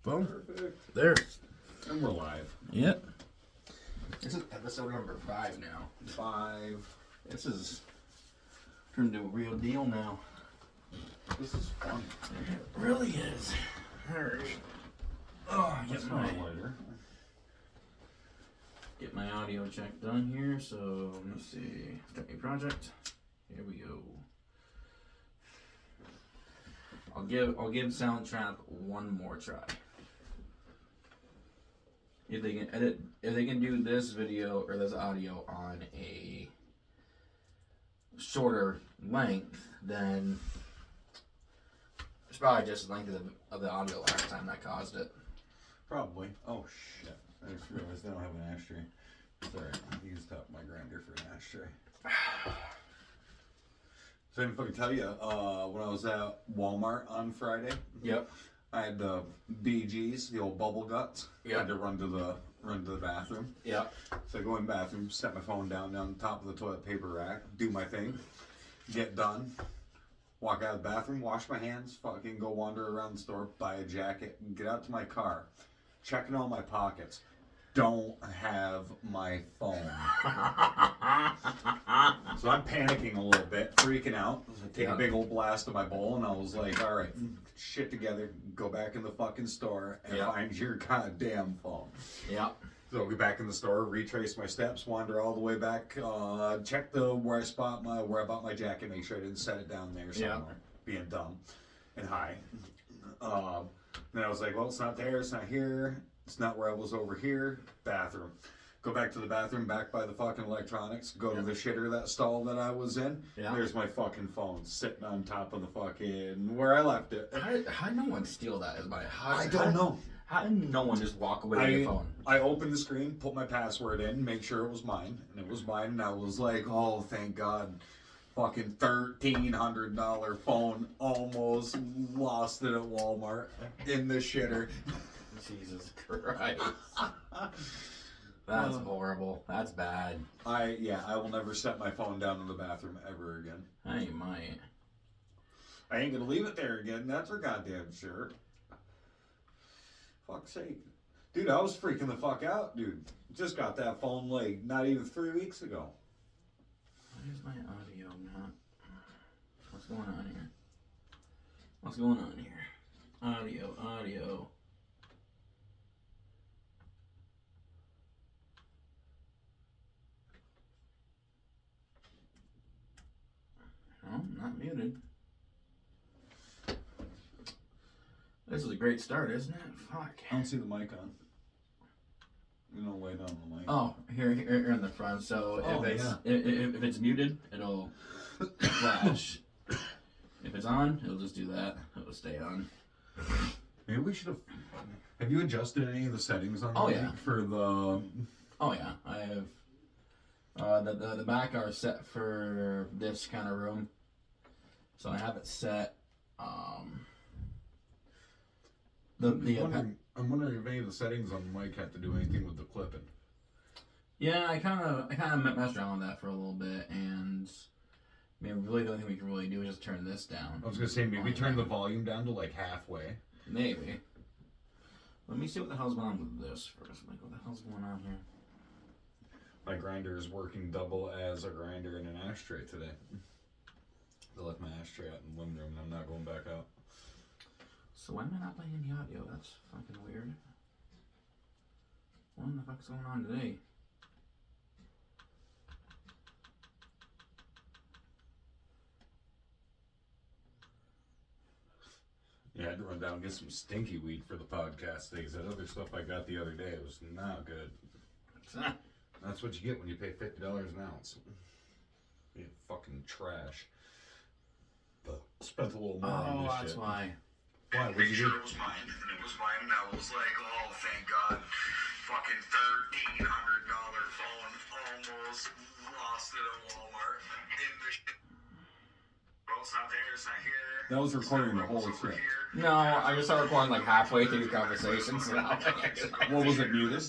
Boom. Perfect. There. And we're live. Yep. This is episode number 5 now. 5. This is turned into a real deal now. This is fun. It really is. Alright. Oh, get my audio check done here. So let's see. Start a project. Here we go. I'll give Soundtrap one more try. If they can do this video or this audio on a shorter length, then it's probably just the length of the audio last time that caused it. Probably. Oh shit! I just realized I don't have an ashtray. Sorry, I used up my grinder for an ashtray. So I didn't fucking tell you, when I was at Walmart on Friday, Yep. I had the BGs, the old bubble guts. Yep. I had to run to the bathroom. Yep. So I go in the bathroom, set my phone down the top of the toilet paper rack, do my thing, get done, walk out of the bathroom, wash my hands, fucking go wander around the store, buy a jacket, get out to my car, checking all my pockets. Don't have my phone. So I'm panicking a little bit, freaking out. I take a big old blast of my bowl, and I was like, all right, shit together, go back in the fucking store and find your goddamn phone. Yeah. So I'll get back in the store, retrace my steps, wander all the way back, check where I bought my jacket, make sure I didn't set it down there somewhere, being dumb and high. Then I was like, well, it's not there, it's not here. It's not where I was over here. Bathroom. Go back to the bathroom, back by the fucking electronics. Go to the shitter, that stall that I was in. Yeah. There's my fucking phone sitting on top of the fucking where I left it. How did no one steal that? I don't know. How did no one just walk away with your phone? I opened the screen, put my password in, make sure it was mine, and it was mine. And I was like, oh, thank God. Fucking $1,300 phone. Almost lost it at Walmart in the shitter. Jesus Christ. That's horrible. That's bad. I will never set my phone down in the bathroom ever again. I might. I ain't gonna leave it there again, that's for goddamn sure. Fuck's sake. Dude, I was freaking the fuck out, dude. Just got that phone like not even 3 weeks ago. Where's my audio, Matt? What's going on here? What's going on here? Audio. No, not muted. This is a great start, isn't it? Fuck. I don't see the mic on. You know, lay down the mic. Oh, here in the front. So if it's muted, it'll flash. If it's on, it'll just do that. It'll stay on. Maybe we should have. Have you adjusted any of the settings on the mic for the? Oh yeah, I have. The back are set for this kind of room, so I have it set. I'm wondering if any of the settings on the mic have to do anything with the clipping. Yeah, I kind of messed around with that for a little bit, and I mean, really the only thing we can really do is just turn this down. I was gonna say maybe turn the volume down to like halfway. Maybe. Let me see what the hell's going on with this first. Like, what the hell's going on here? My grinder is working double as a grinder and an ashtray today. I left my ashtray out in the living room and I'm not going back out. So why am I not playing the audio? That's fucking weird. What the fuck's going on today? Yeah, I had to run down and get some stinky weed for the podcast today. That other stuff I got the other day was not good. That's what you get when you pay $50 an ounce. You fucking trash. But spent a little money on this shit. Oh, that's why. Why? What did you do? It was mine, and it was mine, and I was like, oh, thank God. Fucking $1,300 phone. Almost lost it at Walmart. In the shit. Well, it's not there, it's not here. That was recording the whole shit. No, I just started recording like halfway through the conversation. So what was it, muted?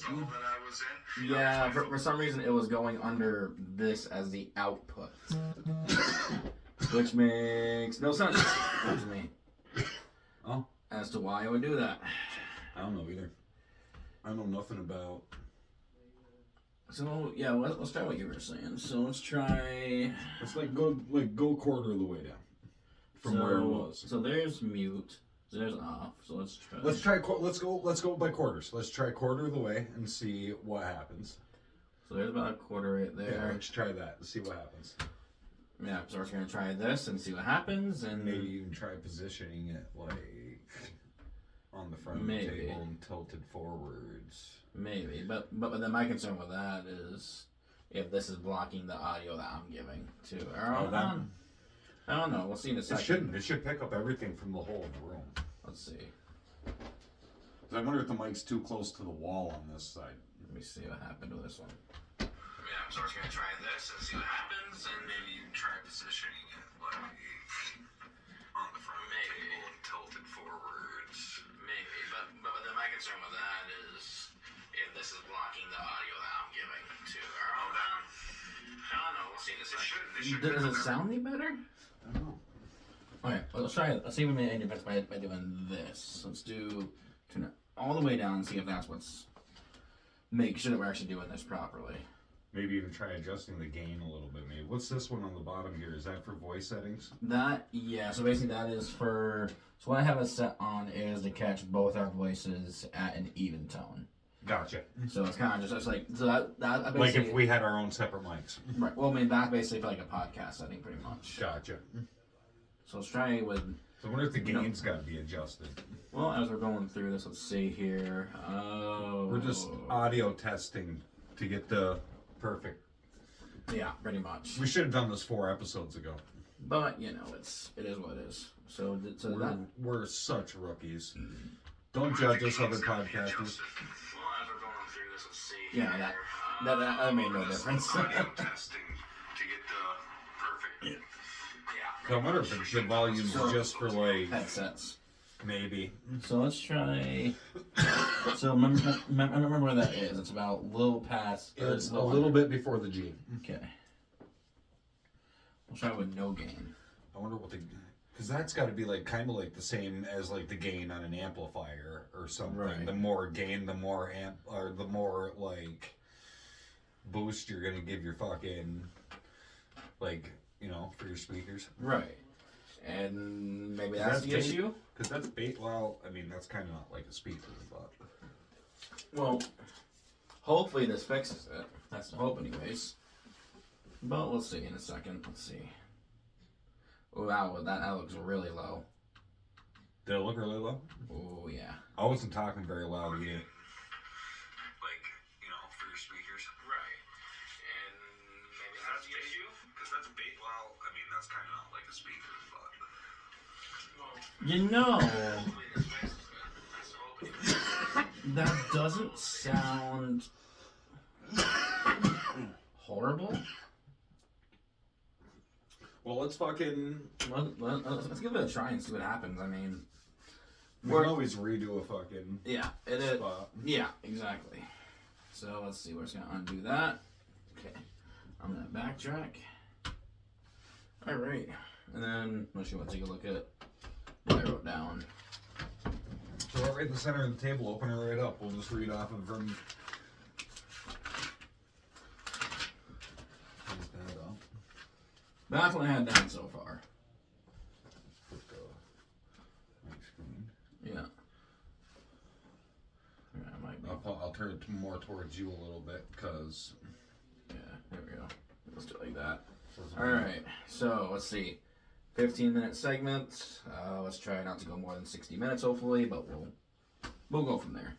Yeah, for some reason it was going under this as the output. Which makes no sense to me. Oh. As to why I would do that. I don't know either. I know nothing about. So yeah, let's try what you were saying. So let's try. Let's go quarter of the way down from where it was. So there's mute. So there's off. So let's try. Let's go by quarters. Let's try quarter of the way and see what happens. So there's about a quarter right there. Yeah, let's try that and see what happens. Yeah, so we're gonna try this and see what happens, and maybe even try positioning it like on the front of the table and tilted forwards. Maybe, but then my concern with that is if this is blocking the audio that I'm giving too. I don't know. We'll see in a second. It shouldn't. It should pick up everything from the whole of the room. Let's see. I wonder if the mic's too close to the wall on this side. Let me see what happened to this one. Yeah, so we're gonna try this and see what happens, and maybe you try positioning it like on the front of the table and tilted forwards. Maybe, but then my concern with that is if this is blocking the audio that I'm giving too. I don't know. We'll see in a second. Does it sound any better? I don't know. Okay, well, let's try it. Let's see if we made any difference by doing this. Let's turn it all the way down and see if that's make sure that we're actually doing this properly. Maybe even try adjusting the gain a little bit. Maybe what's this one on the bottom here? Is that for voice settings? Yeah. So basically, that is for. So what I have it set on is to catch both our voices at an even tone. Gotcha. So it's kind of just like so that basically, like if we had our own separate mics. Right. Well, I mean that's basically for like a podcast setting, pretty much. Gotcha. So let's try with. So I wonder if the gain's got to be adjusted. Well, as we're going through this, let's see here. We're just audio testing to get the perfect. Yeah, pretty much. We should have done this 4 episodes ago. But it is what it is. So we're such rookies. Don't judge us, other podcasters. Yeah, that made no difference. Testing to get the perfect. So I wonder if the volume's just for like headsets. Maybe. So let's try. So remember where that is. It's about a little past. It's a little bit before the G. Okay. We'll try with no gain. I wonder what because that's got to be like kind of like the same as like the gain on an amplifier or something. Right. The more gain, the more amp, or the more like boost you're gonna give your fucking like for your speakers. Right. And maybe that's the issue. Because that's bait. Well, I mean that's kind of not like a speaker, but well, hopefully this fixes it. That's the hope, anyways. But we'll see in a second. Let's see. Wow, that looks really low. Did it look really low? Oh, yeah. I wasn't talking very loud either. Like, for your speakers. Right. And maybe that's the issue? Because that's bait. Well, I mean, that's kind of not like a speaker, but. That doesn't sound horrible. Well, let's fucking... Let's give it a try and see what happens. I mean... We can always redo a fucking... Yeah, it is. Spot. Yeah, exactly. So, let's see. We're just going to undo that. Okay. I'm going to backtrack. Alright. And then, unless you want to take a look at what I wrote down. So right in the center of the table, open it right up. We'll just read off of from... That's what I had down so far. Put the mic screen. Yeah. I'll turn it more towards you a little bit, because... Yeah, there we go. Let's do it like that. Alright, so let's see. 15-minute segment. Let's try not to go more than 60 minutes, hopefully, but we'll go from there.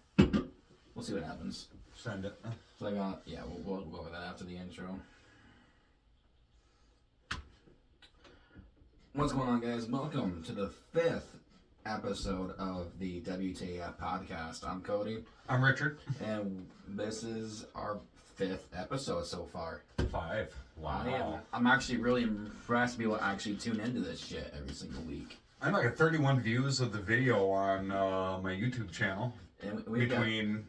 We'll see what happens. Send it. So we'll go over that after the intro. What's going on, guys? Welcome to the 5th episode of the WTAF podcast. I'm Cody. I'm Richard. And this is our 5th episode so far. 5. Wow. I'm actually really impressed to be able to actually tune into this shit every single week. I'm like at 31 views of the video on my YouTube channel between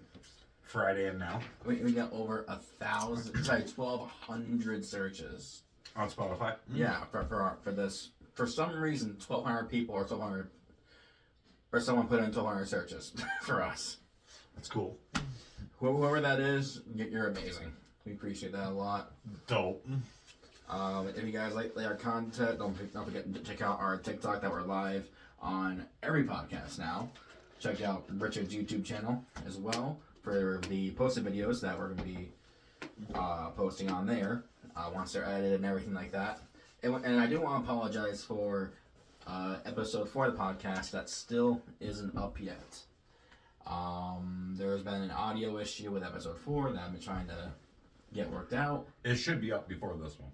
Friday and now. We got over 1,200 searches. On Spotify? Yeah, for this. For some reason, 1,200 people or 1,200 or someone put into one of our searches for us. That's cool. Whoever that is, you're amazing. We appreciate that a lot. Dope. If you guys like our content, don't forget to check out our TikTok that we're live on every podcast now. Check out Richard's YouTube channel as well for the posted videos that we're going to be posting on there once they're edited and everything like that. And I do want to apologize for episode 4 of the podcast that still isn't up yet. There's been an audio issue with episode 4 that I've been trying to get worked out. It should be up before this one.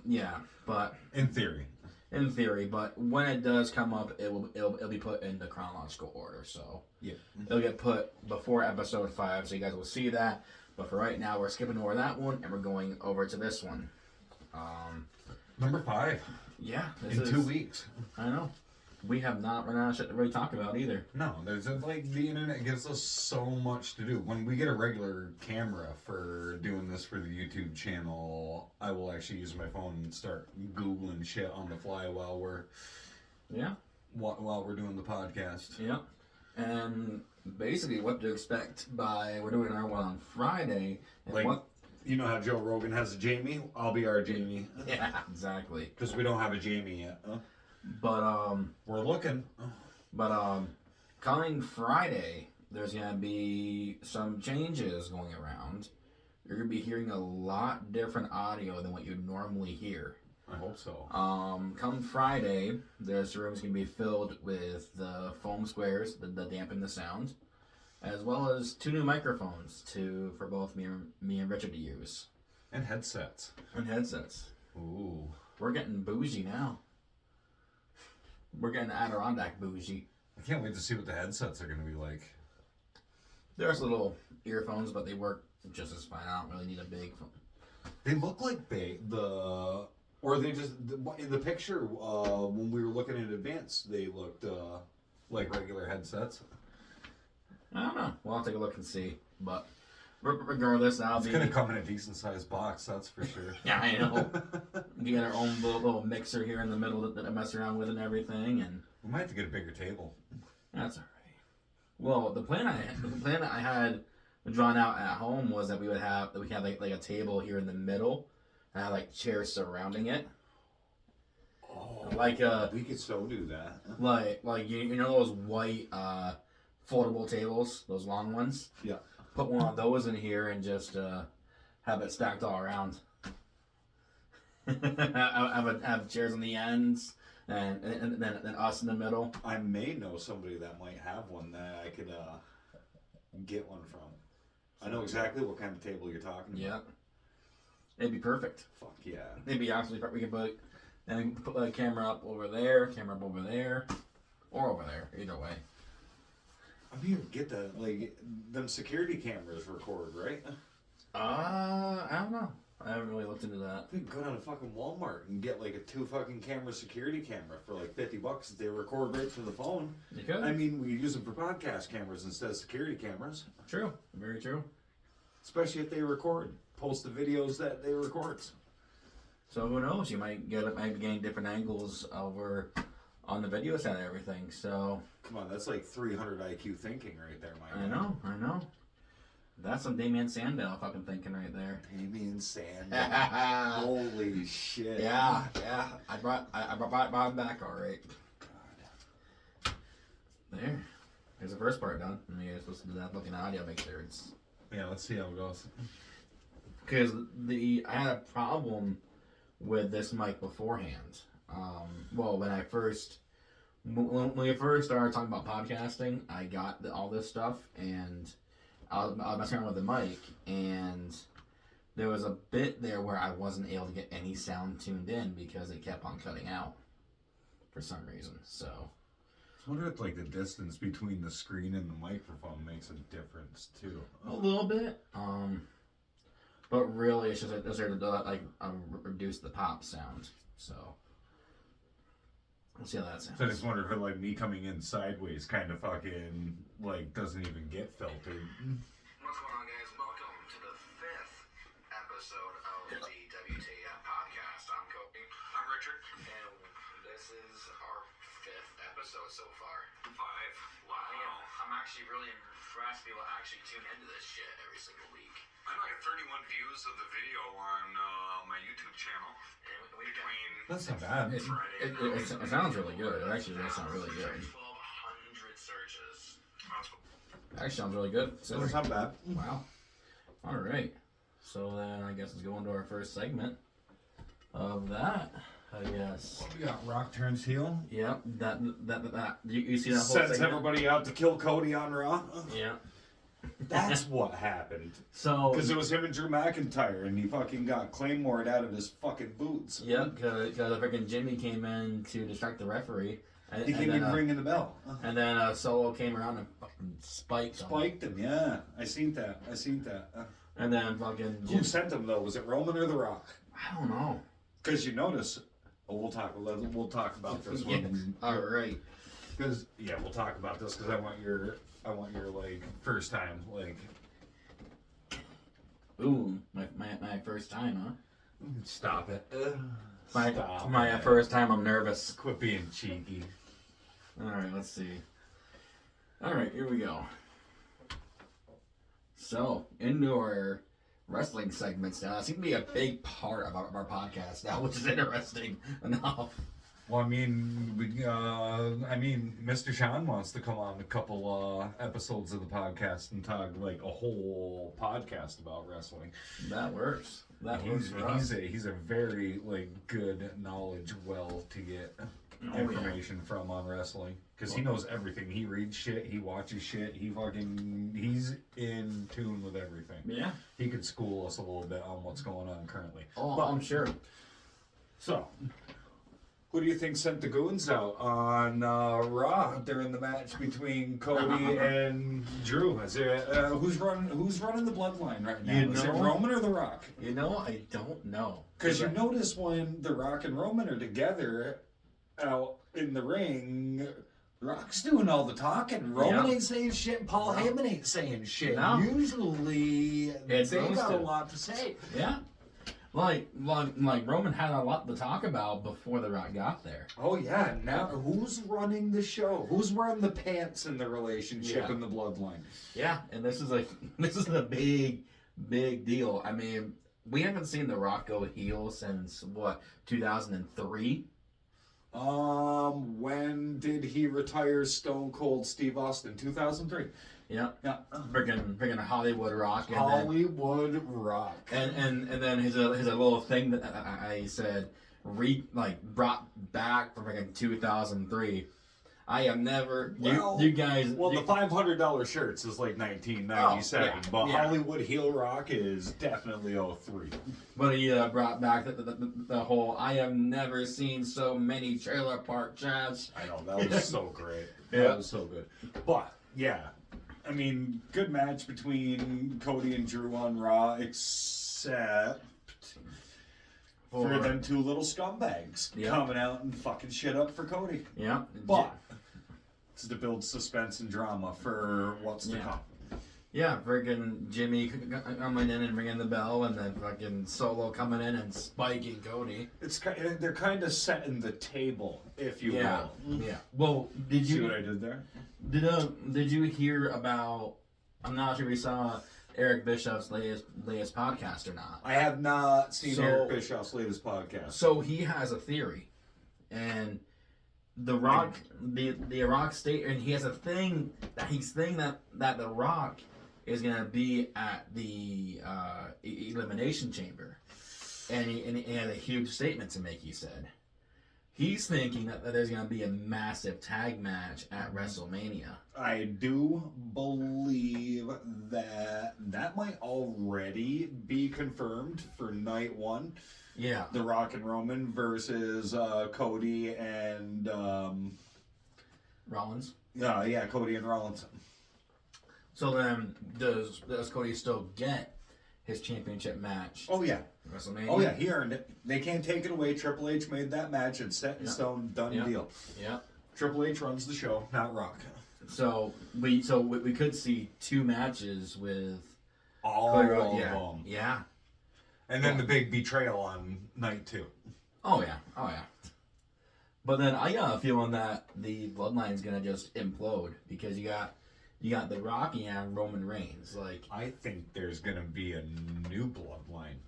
Yeah, but in theory, but when it does come up, it'll be put in the chronological order. So yeah, it'll get put before episode 5, so you guys will see that. But for right now, we're skipping over that one and we're going over to this one. Number 5. Yeah, in 2 weeks. I know. We have not run out of shit to really talk about either. No, there's like the internet gives us so much to do. When we get a regular camera for doing this for the YouTube channel, I will actually use my phone and start Googling shit on the fly while we're doing the podcast. Yeah, and basically what to expect we're doing our one on Friday. And like, you know how Joe Rogan has a Jamie? I'll be our Jamie. Yeah, exactly. Because we don't have a Jamie yet. Huh? But we're looking. But coming Friday, there's gonna be some changes going around. You're gonna be hearing a lot different audio than what you normally hear. I hope so. Come Friday, this room's gonna be filled with the foam squares that dampen the sound, as well as 2 new microphones for both me and Richard to use. And headsets. Ooh. We're getting bougie now. We're getting Adirondack bougie. I can't wait to see what the headsets are going to be like. There's little earphones, but they work just as fine. I don't really need a big phone. They look like or they just, in the picture, when we were looking in advance, they looked like regular headsets. I don't know. Well, I'll take a look and see. But regardless, It's going to come in a decent sized box, that's for sure. Yeah, I know. We get our own little mixer here in the middle that I mess around with and everything, and we might have to get a bigger table. that's all right. Well, the plan I had drawn out at home was that we have like a table here in the middle, and have like chairs surrounding it. Oh, we could so do that. Like you know those white foldable tables, those long ones. Yeah. Put one of those in here and just have it stacked all around. have chairs on the ends and then us in the middle. I may know somebody that might have one that I could get one from. I know exactly what kind of table you're talking about. Yeah. It'd be perfect. Fuck yeah. It'd be absolutely perfect. We can put a camera up over there, or over there, either way. I mean, get that, like, them security cameras record, right? I don't know. I haven't really looked into that. You can go down to fucking Walmart and get like a 2 fucking camera security camera for like $50. They record right from the phone. You could. I mean, we use them for podcast cameras instead of security cameras. True. Very true. Especially if they post the videos that they record. So who knows? You might be getting different angles over on the video side and everything. So come on, that's like 300 IQ thinking right there, Mike. I know. That's some Damien Sandow fucking thinking right there. Damien Sandow. Holy shit. Yeah. I brought him back all right. God. There's the first part done. I mean, you're supposed to do that looking audio, make sure it's. Yeah, let's see how it goes. Because I had a problem with this mic beforehand. Well, when we first started talking about podcasting, I got all this stuff, and I was messing around with the mic, and there was a bit there where I wasn't able to get any sound tuned in because it kept on cutting out for some reason. So I wonder if like the distance between the screen and the microphone makes a difference too. a little bit, but really it's just reduce the pop sound. So we'll see how that sounds. So I just wonder if like me coming in sideways kind of fucking like doesn't even get filtered. What's going on, guys? Welcome to the 5th episode of the WTAF podcast. I'm Kobe. I'm Richard. And this is our 5th episode so far. 5. Wow. I'm actually really impressed people actually tune into this shit every single week. I know I have 31 views of the video on my YouTube channel. And we got Between That's not bad. it sounds really good. It actually does sound really good. 1,200 searches. Actually sounds really good. So, That's not bad. wow. All right. So then I guess let's go into our first segment of that. I guess. We got Rock turns heel. Yeah. That. You see that whole Sends segment? everybody out to kill Cody on Raw. Yeah. That's what happened. So. Because it was him and Drew McIntyre, and he fucking got Claymored out of his fucking boots. Yeah, because freaking Jimmy came in to distract the referee. And, He came in ringing the bell. And then Solo came around and fucking spiked him. Yeah. I seen that. And then fucking Who sent him, though? Was it Roman or The Rock? I don't know. Because you notice... we'll talk about this one. All right. Because we'll talk about this because I want your like first time like. Ooh, my first time, huh? Stop it. My first time. I'm nervous. Quit being cheeky. All right, let's see. All right, here we go. So, into our wrestling segments now. That seems to be a big part of our podcast now, which is interesting enough. Well, I mean, Mr. Sean wants to come on a couple episodes of the podcast and talk like a whole podcast about wrestling. That works. That works for us. He's a very like good knowledge well to get information from on wrestling because he knows everything. He reads shit. He watches shit. He's in tune with everything. Yeah. He could school us a little bit on what's going on currently. Oh, But- I'm sure. So, who do you think sent the goons out on Raw during the match between Cody and Drew? Is it who's running the bloodline right now? Is it Roman or The Rock? You know, I don't know. Because you notice when The Rock and Roman are together out in the ring, Rock's doing all the talking. Roman ain't saying shit, and Paul Heyman ain't saying shit. No. Usually, It's they those got a two. lot to say. Yeah. Like Roman had a lot to talk about before The Rock got there. Oh yeah, now who's running the show? Who's wearing the pants in the relationship in the bloodline? Yeah, and this is a big deal. I mean, we haven't seen The Rock go heel since 2003? When did he retire Stone Cold Steve Austin? 2003. Yeah. Yeah. Freaking Hollywood Rock. And Hollywood Rock. And then his a little thing that I said brought back from freaking 2003. I have never you guys. Well, the $500 shirts is like 1997, but Hollywood heel rock is definitely 03. But he brought back the whole. I have never seen so many trailer park chats. I know that was so great. Yeah. That was so good. But yeah, I mean, good match between Cody and Drew on Raw, except for them two little scumbags coming out and fucking shit up for Cody. Yeah, but it's to build suspense and drama for what's to come. Yeah, freaking Jimmy coming in and ringing the bell, and then fucking Solo coming in and spiking Cody. They're kind of setting the table, if you will. Yeah. Well, did you see what I did there? Did you hear about? I'm not sure if you saw Eric Bischoff's latest podcast or not. I have not seen Eric Bischoff's latest podcast. So he has a theory, and The Rock, the Rock state, and he has a thing that he's saying that The Rock is gonna be at the Elimination Chamber, and he had a huge statement to make. He said he's thinking that there's gonna be a massive tag match at WrestleMania. I do believe that might already be confirmed for night one. Yeah, The Rock and Roman versus Cody and Rollins. Yeah, Cody and Rollins. So then, does Cody still get his championship match? Oh yeah, at WrestleMania. Oh yeah, he earned it. They can't take it away. Triple H made that match. It's set in stone. Done deal. Yeah. Triple H runs the show, not Rock. So we could see two matches with all Cody of yeah. them. Yeah. And then the big betrayal on night two. Oh yeah. But then I got a feeling that the bloodline's gonna just implode because you got The Rock and Roman Reigns. Like, I think there's gonna be a new bloodline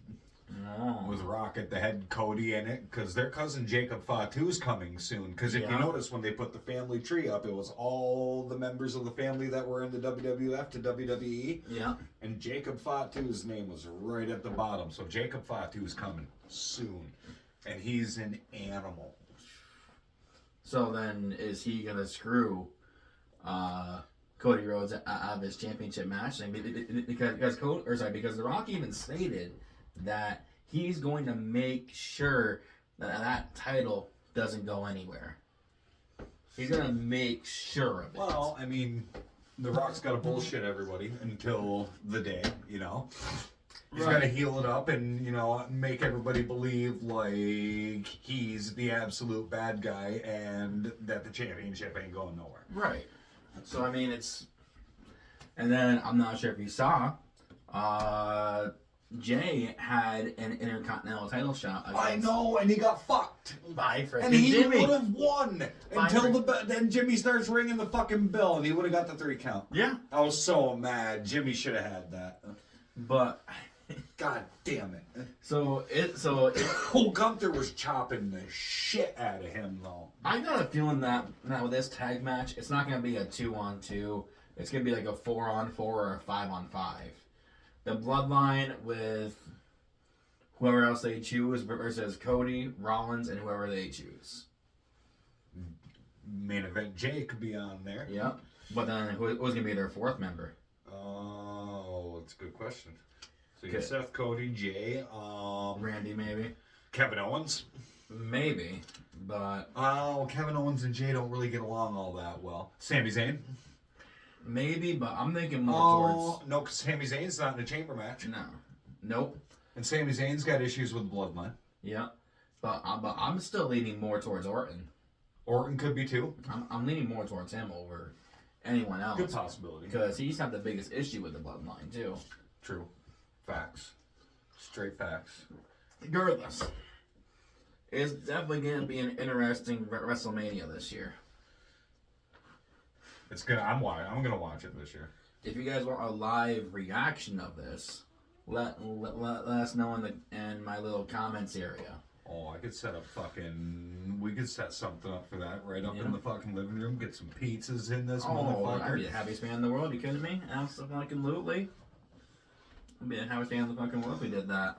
oh. with Rock at the head, Cody in it, because their cousin Jacob Fatu's coming soon. Because if you notice, when they put the family tree up, it was all the members of the family that were in the WWF to WWE. Yeah. And Jacob Fatu's name was right at the bottom. So Jacob Fatu's coming soon, and he's an animal. So then, is he gonna screw Cody Rhodes out of his championship match? Because The Rock even stated that he's going to make sure that title doesn't go anywhere. He's gonna make sure of it. Well, I mean, The Rock's got to bullshit everybody until the day, you know. He's got to heal it up and, you know, make everybody believe like he's the absolute bad guy and that the championship ain't going nowhere. Right. So I mean, it's, and then I'm not sure if you saw, Jay had an Intercontinental title shot. I know, and he got fucked. By freaking And he Jimmy. would have won until then Jimmy starts ringing the fucking bell, and he would have got the 3 count. Yeah. I was so mad. Jimmy should have had that. But God damn it. so Gunther was chopping the shit out of him, though. I got a feeling that with this tag match, it's not gonna be a 2-on-2. It's gonna be like a 4-on-4 or a 5-on-5. The Bloodline with whoever else they choose versus Cody, Rollins, and whoever they choose. Main event Jay could be on there. Yep. But then who's gonna be their 4th member? Oh, that's a good question. So you Okay. got Seth, Cody, Jay, Randy, maybe. Kevin Owens. Maybe, but Oh, Kevin Owens and Jay don't really get along all that well. Sami Zayn. maybe. But I'm thinking more Oh, no, because Sami Zayn's not in a chamber match. towards nope. And Sami Zayn's got issues with the bloodline. Yeah, but I'm still leaning more towards Orton. Orton could be too. I'm leaning more towards him over anyone else. Good possibility. Because he's had the biggest issue with the bloodline, too. True. Facts. Straight facts. Regardless, it's definitely going to be an interesting WrestleMania this year. It's good. I'm gonna watch it this year. If you guys want a live reaction of this, let us know in my little comments area. Oh, I could set up we could set something up for that right up Yeah. in the fucking living room. Get some pizzas in this Oh, I'd motherfucker. be the happiest man in the world. You kidding me? Absolutely. I'd be the happiest man in the fucking world if we did that.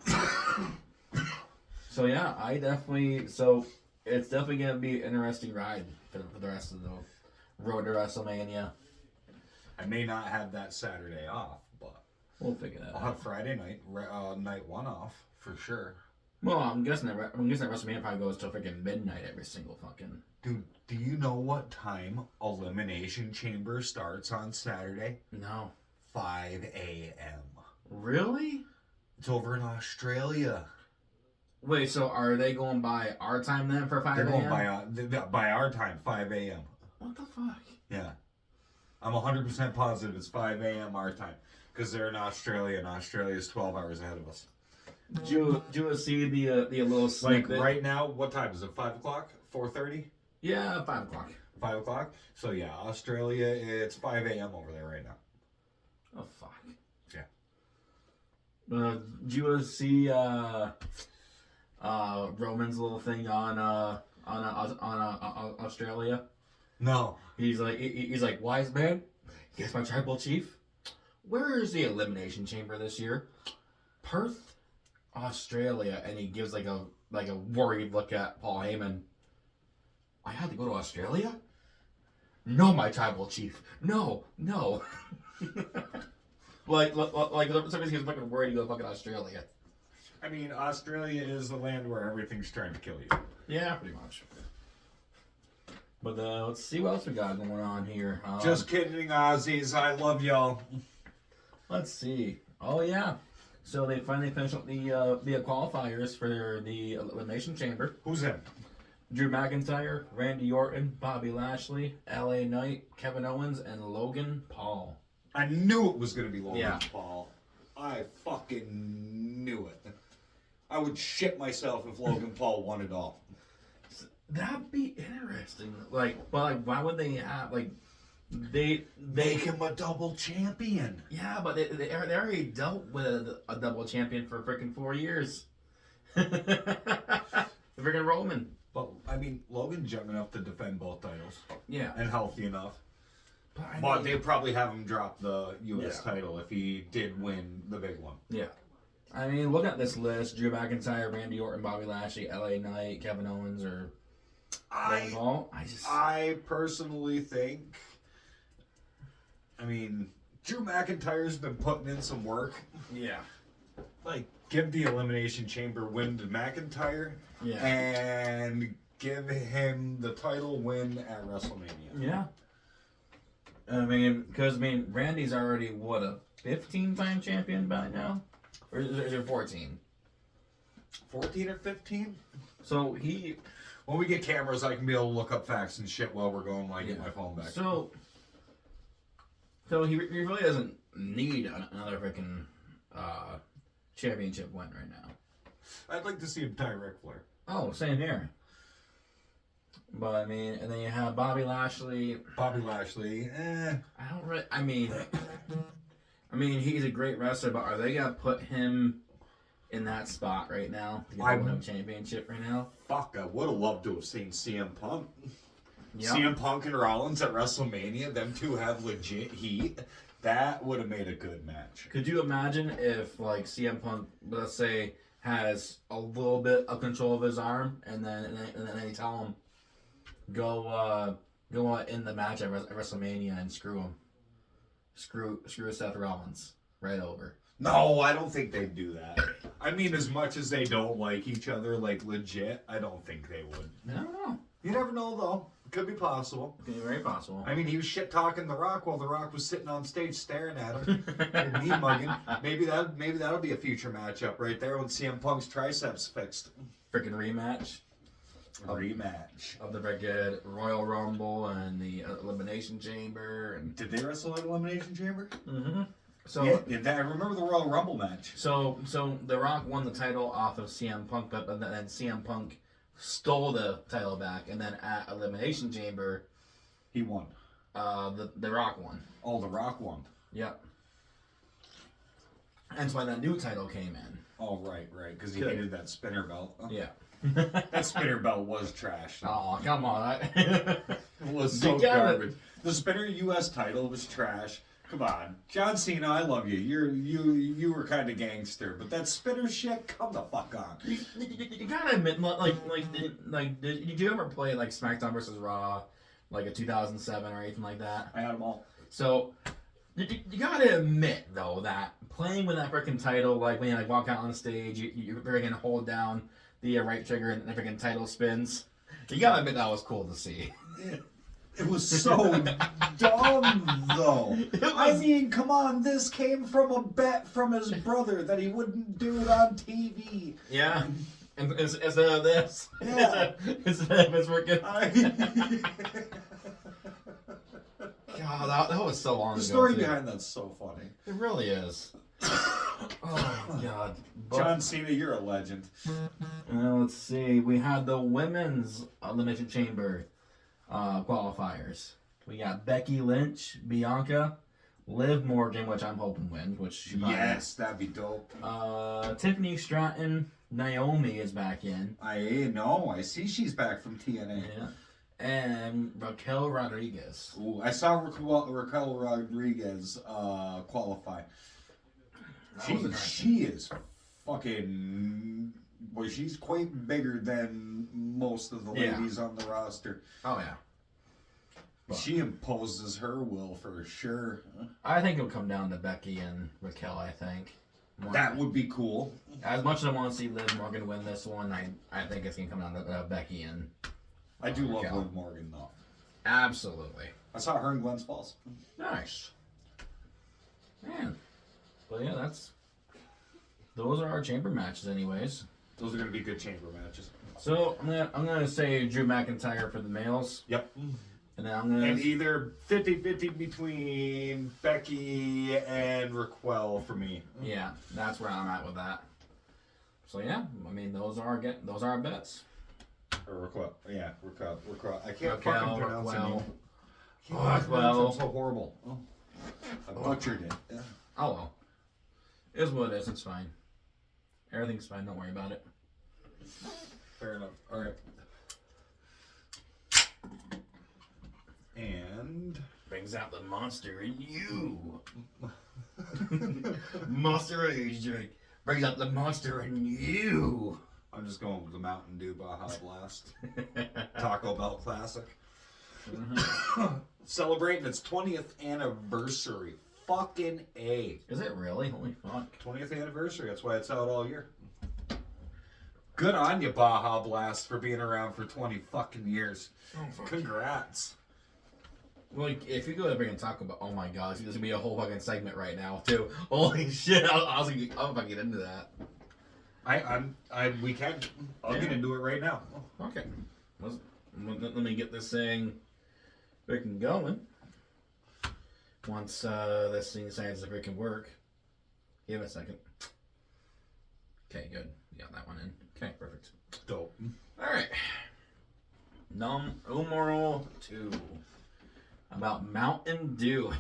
So yeah, it's definitely gonna be an interesting ride for the rest of the road to WrestleMania. I may not have that Saturday off, but We'll figure that I'll out. have Friday night, night 1 off for sure. Well, I'm guessing that WrestleMania probably goes till freaking midnight every single fucking. Dude, do you know what time Elimination Chamber starts on Saturday? No. 5 a.m. Really? It's over in Australia. Wait, so are they going by our time then for 5 They're going a.m.? by our time, 5 a.m. What the fuck? Yeah. I'm 100% positive it's 5 a.m. our time. Because they're in Australia, and Australia is 12 hours ahead of us. Did you see the little Like, snippet? right now, what time is it? 5 o'clock? 4:30? Yeah, 5 o'clock. 5 o'clock? So, yeah, Australia, it's 5 a.m. over there right now. Oh fuck. Yeah. Did you see Roman's little thing on Australia? No. He's like, wise man, here's my tribal chief. Where is the Elimination Chamber this year? Perth, Australia. And he gives like a worried look at Paul Heyman. I had to go to Australia? No, my tribal chief. No. like somebody's getting fucking worried to go to fucking Australia. I mean, Australia is the land where everything's trying to kill you. Yeah, pretty much. But let's see what else we got going on here. Just kidding, Aussies. I love y'all. Let's see. Oh yeah. So they finally finished up the qualifiers for the Elimination Chamber. Who's in? Drew McIntyre, Randy Orton, Bobby Lashley, LA Knight, Kevin Owens, and Logan Paul. I knew it was going to be Logan Yeah. Paul. I fucking knew it. I would shit myself if Logan Paul won it all. That'd be interesting. Like, but like, why would they have like they Make him a double champion. Yeah, but they already dealt with a double champion for freaking 4 years. Freaking Roman. But I mean, Logan's young enough to defend both titles. Yeah. And healthy enough. But But they'd probably have him drop the U.S. title if he did win the big one. Yeah. I mean, look at this list: Drew McIntyre, Randy Orton, Bobby Lashley, LA Knight, Kevin Owens, or Logan Paul. I personally think. I mean, Drew McIntyre's been putting in some work. Yeah. Like, give the Elimination Chamber win to McIntyre. Yeah. And give him the title win at WrestleMania. Yeah. I mean, Randy's already, what, a 15-time champion by now? Or is it 14? 14 or 15? So he... When we get cameras, I can be able to look up facts and shit while we're going while I get my phone back. So he really doesn't need another freaking championship win right now. I'd like to see him tie Ric Flair. Oh, same here. But I mean, and then you have Bobby Lashley. Bobby Lashley, I don't really. I mean, he's a great wrestler, but are they gonna put him in that spot right now to get the championship right now? Fuck, I would have loved to have seen CM Punk. Yep. CM Punk and Rollins at WrestleMania. Them two have legit heat. That would have made a good match. Could you imagine if, like, CM Punk, let's say, has a little bit of control of his arm, and then they tell him go in the match at WrestleMania and screw him, screw Seth Rollins right over. No, I don't think they'd do that. I mean, as much as they don't like each other, like legit, I don't think they would. I don't know. You never know, though. Could be possible. Could be very possible. I mean, he was shit talking The Rock while The Rock was sitting on stage staring at him and me mugging. Maybe that'll be a future matchup right there when CM Punk's triceps fixed. Freaking rematch. Rematch Of the freaking Royal Rumble and the Elimination Chamber. And did they wrestle at Elimination Chamber? Mm-hmm. So yeah, I remember the Royal Rumble match. So The Rock won the title off of CM Punk, but then CM Punk stole the title back, and then at Elimination Chamber, he won. The Rock won. Oh, The Rock won. Yep. That's why that new title came in. Oh, right, because he hated that spinner belt. Yeah. That spinner belt was trash. Oh, come on. It was so garbage. The spinner U.S. title was trash. Come on, John Cena, I love you. You were kind of gangster, but that spinner shit, come the fuck on. You gotta admit, did you ever play like SmackDown vs. Raw, like a 2007 or anything like that? I had them all. So you gotta admit though that playing with that freaking title, like when you like walk out on stage, you freaking hold down the right trigger and the freaking title spins. You gotta admit that was cool to see. It was so dumb, though. I mean, come on, this came from a bet from his brother that he wouldn't do it on TV. Yeah. And instead of this, Yeah. instead of his freaking... God, that was so long ago. The story behind that's so funny. It really is. Oh, God. John Cena, you're a legend. Let's see. We had the women's Elimination Chamber qualifiers. We got Becky Lynch, Bianca, Liv Morgan, which I'm hoping wins, which she yes, that'd be dope. Tiffany Stratton, Naomi is back in. I see she's back from TNA. Yeah. And Raquel Rodriguez. Ooh, I saw Raquel Rodriguez qualify. She is fucking... Boy, she's quite bigger than most of the ladies on the roster. Oh, yeah. But she imposes her will for sure. I think it'll come down to Becky and Raquel, I think. That would be cool. As much as I want to see Liv Morgan win this one, I think it's going to come down to Becky and I do love Raquel. Liv Morgan, though. Absolutely. I saw her in Glens Falls. Nice. Man. But yeah, those are our chamber matches anyways. Those are going to be good chamber matches. So I'm gonna say Drew McIntyre for the males. Yep. And then I'm gonna... And either 50-50 between Becky and Raquel for me. Yeah, that's where I'm at with that. So yeah, I mean those are our bets. Or Raquel. Yeah, Raquel. I can't Raquel, fucking pronounce her Raquel. name. Raquel. It's so horrible. Oh. I butchered it. Yeah. Oh well. It is what it is. It's fine. Everything's fine. Don't worry about it. Fair enough. All right. And Brings out the monster in you. Monster Age drink. Brings out the monster in you. I'm just going with the Mountain Dew Baja Blast. Taco Bell Classic. Celebrating its 20th anniversary. Fucking A. Is it really? Holy fuck. 20th anniversary. That's why it's out all year. Good on you, Baja Blast, for being around for 20 fucking years. Oh, fuck. Congrats. Like, if you go to bring Taco Bell, oh my god, there's gonna be a whole fucking segment right now, too. Holy shit, I'll fucking get into that. We can. I'll get into it right now. Okay. Let me get this thing freaking going. Once this thing decides to freaking work. Give it a second. Okay, good. You got that one in. Okay, perfect. Dope. Alright. Numero 2. About Mountain Dew.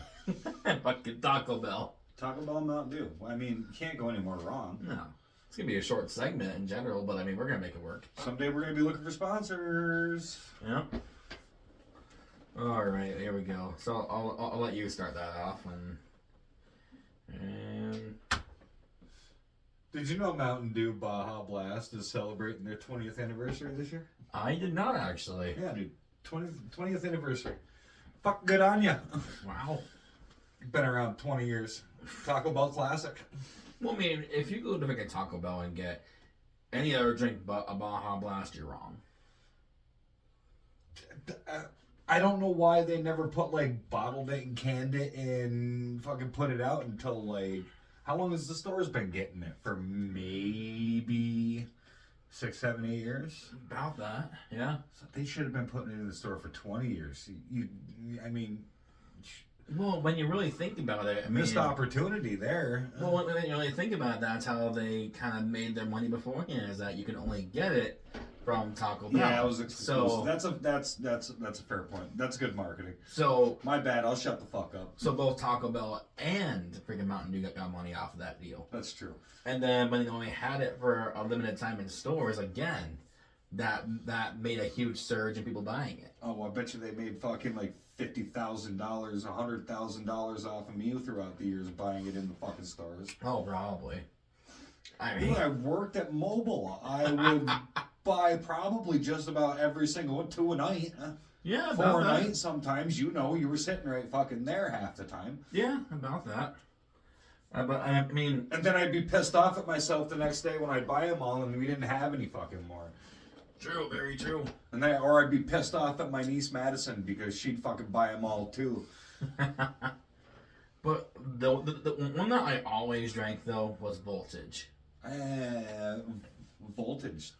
Fucking Taco Bell. Taco Bell Mountain Dew. I mean, you can't go any more wrong. No. It's going to be a short segment in general, but I mean, we're going to make it work. Someday we're going to be looking for sponsors. Yeah. Alright, here we go. So I'll let you start that off. And Did you know Mountain Dew Baja Blast is celebrating their 20th anniversary this year? I did not actually. Yeah, dude. 20th anniversary. Fuck good on ya. Wow. Been around 20 years. Taco Bell Classic. Well, I mean, if you go to freaking Taco Bell and get any other drink but a Baja Blast, you're wrong. I don't know why they never put, like, bottled it and canned it and fucking put it out until, like, how long has the stores been getting it? For maybe 6, 7, 8 years? About that, yeah. So they should have been putting it in the store for 20 years. I mean... Well, when you really think about it, I mean... Missed opportunity there. Well, when you really think about it, that's how they kind of made their money beforehand, is that you can only get it from Taco Bell. Yeah, it was exclusive. So, that's a fair point. That's good marketing. So... My bad, I'll shut the fuck up. So both Taco Bell and freaking Mountain Dew got money off of that deal. That's true. And then when they only had it for a limited time in stores, again, that made a huge surge in people buying it. Oh, I bet you they made fucking like $50,000, $100,000 off of me throughout the years buying it in the fucking stores. Oh, probably. I When mean, I worked at Mobile, I would buy probably just about every single one, 2 a night. yeah, 4 about a that. night sometimes, you were sitting right fucking there half the time. Yeah, about that. But I mean, And then I'd be pissed off at myself the next day when I'd buy them all and we didn't have any fucking more. true, very true. And then, or I'd be pissed off at my niece Madison because she'd fucking buy them all too. But the one that I always drank though was Voltage. Voltage.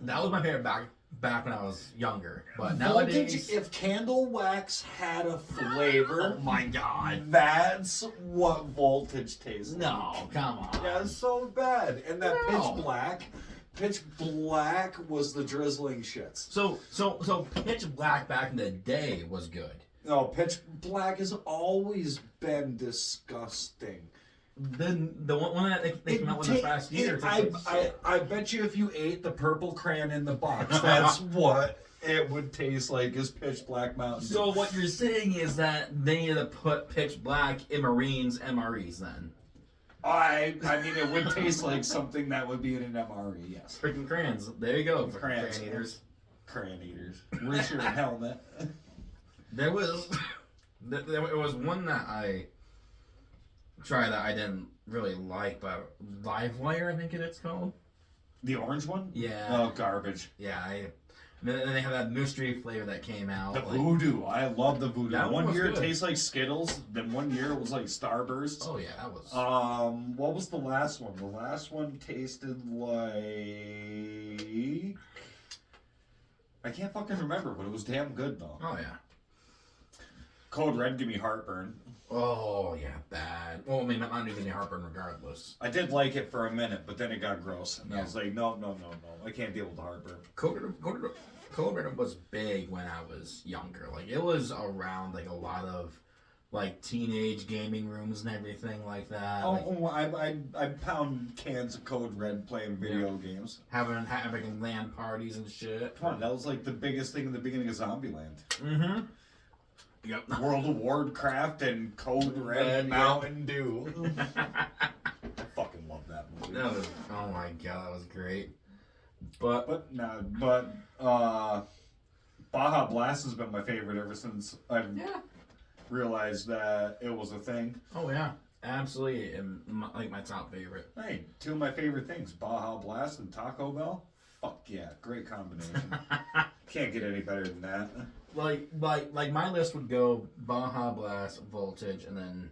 That was my favorite back when I was younger. But Voltage, nowadays, if candle wax had a flavor, oh my god, that's what Voltage tastes like. no, come on. Yeah, it's so bad. And that No. Pitch Black was the drizzling shits. So Pitch Black back in the day was good. No, Pitch Black has always been disgusting. The one that they came out with this past year. I bet you if you ate the purple crayon in the box, that's what it would taste like, is Pitch Black Mountain Dew. So what you're saying is that they need to put Pitch Black in Marines MREs then? I mean, it would taste like something that would be in an MRE, yes. Freaking crayons. There you go. Crayons. Crayon eaters. Crayon eaters. Where's your helmet? There was one that I tried that I didn't really like, but Livewire, I think it's called. The orange one? Yeah. Oh, garbage. Yeah. Then they have that mystery flavor that came out. The like, voodoo. I love the voodoo. That one One was year good. it tastes like Skittles. Then one year it was like Starburst. Oh yeah, that was. What was the last one? The last one tasted like... I can't fucking remember, but it was damn good though. Oh yeah. Code Red give me heartburn. Oh yeah, bad. Well, I mean, Mountain Dew gives me heartburn regardless. I did like it for a minute, but then it got gross. And I Yeah. was like, no. I can't deal with the heartburn. Cold Red was big when I was younger. Like, it was around, like, a lot of, like, teenage gaming rooms and everything like that. I pound cans of Code Red playing video games. Having LAN parties and shit. Come on, that was like the biggest thing in the beginning of Zombieland. Mm-hmm. Yep. World of Warcraft and Code Red, Mountain Dew. I fucking love that movie. Oh my god, that was great. But Baja Blast has been my favorite ever since I've realized that it was a thing. Oh yeah, absolutely, like my top favorite. Hey, two of my favorite things: Baja Blast and Taco Bell. Fuck yeah, great combination. Can't get any better than that. Like my list would go Baja Blast, Voltage, and then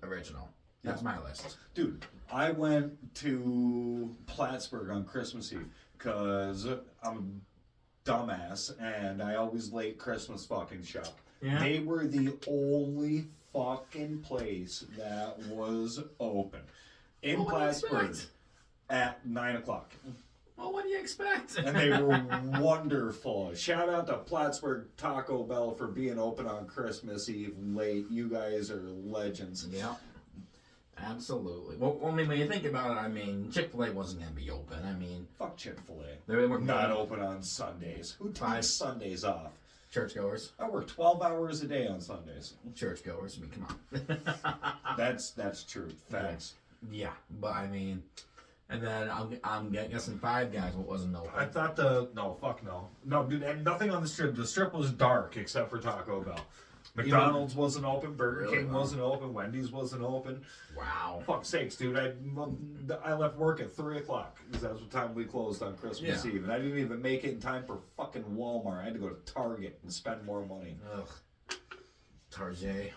Original. That's my list. Dude, I went to Plattsburgh on Christmas Eve because I'm a dumbass and I always late Christmas fucking shop. Yeah. They were the only fucking place that was open in Plattsburgh at 9 o'clock. Well, what do you expect? And they were wonderful. Shout out to Plattsburgh Taco Bell for being open on Christmas Eve late. You guys are legends. Yeah. Absolutely. Well, I mean, when you think about it, I mean, Chick-fil-A wasn't going to be open. I mean... Fuck Chick-fil-A. They were not open on Sundays. Who takes Sundays off? Churchgoers. I work 12 hours a day on Sundays. Churchgoers. I mean, come on. That's true. Facts. Yeah, but I mean... And then I'm guessing Five Guys wasn't open. I thought no, dude, and nothing on the strip. The strip was dark except for Taco Bell. McDonald's wasn't open. Burger King wasn't open. Wendy's wasn't open. Wow. Fuck's sakes, dude! I left work at 3 o'clock because that's what time we closed on Christmas Eve, and I didn't even make it in time for fucking Walmart. I had to go to Target and spend more money. Ugh. Target.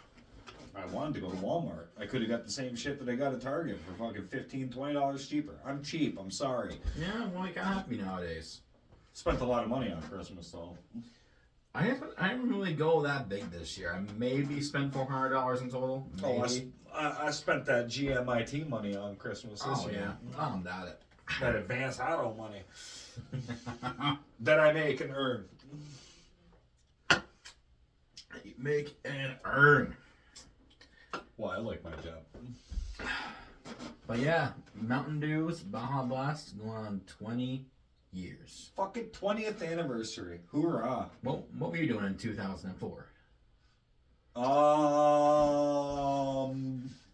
I wanted to go to Walmart. I could have got the same shit that I got at Target for fucking $15, $20 cheaper. I'm cheap. I'm sorry. Yeah, well, you gotta have me nowadays. Spent a lot of money on Christmas though. I didn't really go that big this year. I maybe spent $400 in total. Maybe. Oh, I spent that GMIT money on Christmas this year. Yeah. I don't doubt it. That advance auto money that I make and earn. Make and earn. Well, I like my job. But yeah, Mountain Dew's Baja Blast going on 20 years. Fucking 20th anniversary. Hoorah. What were you doing in 2004?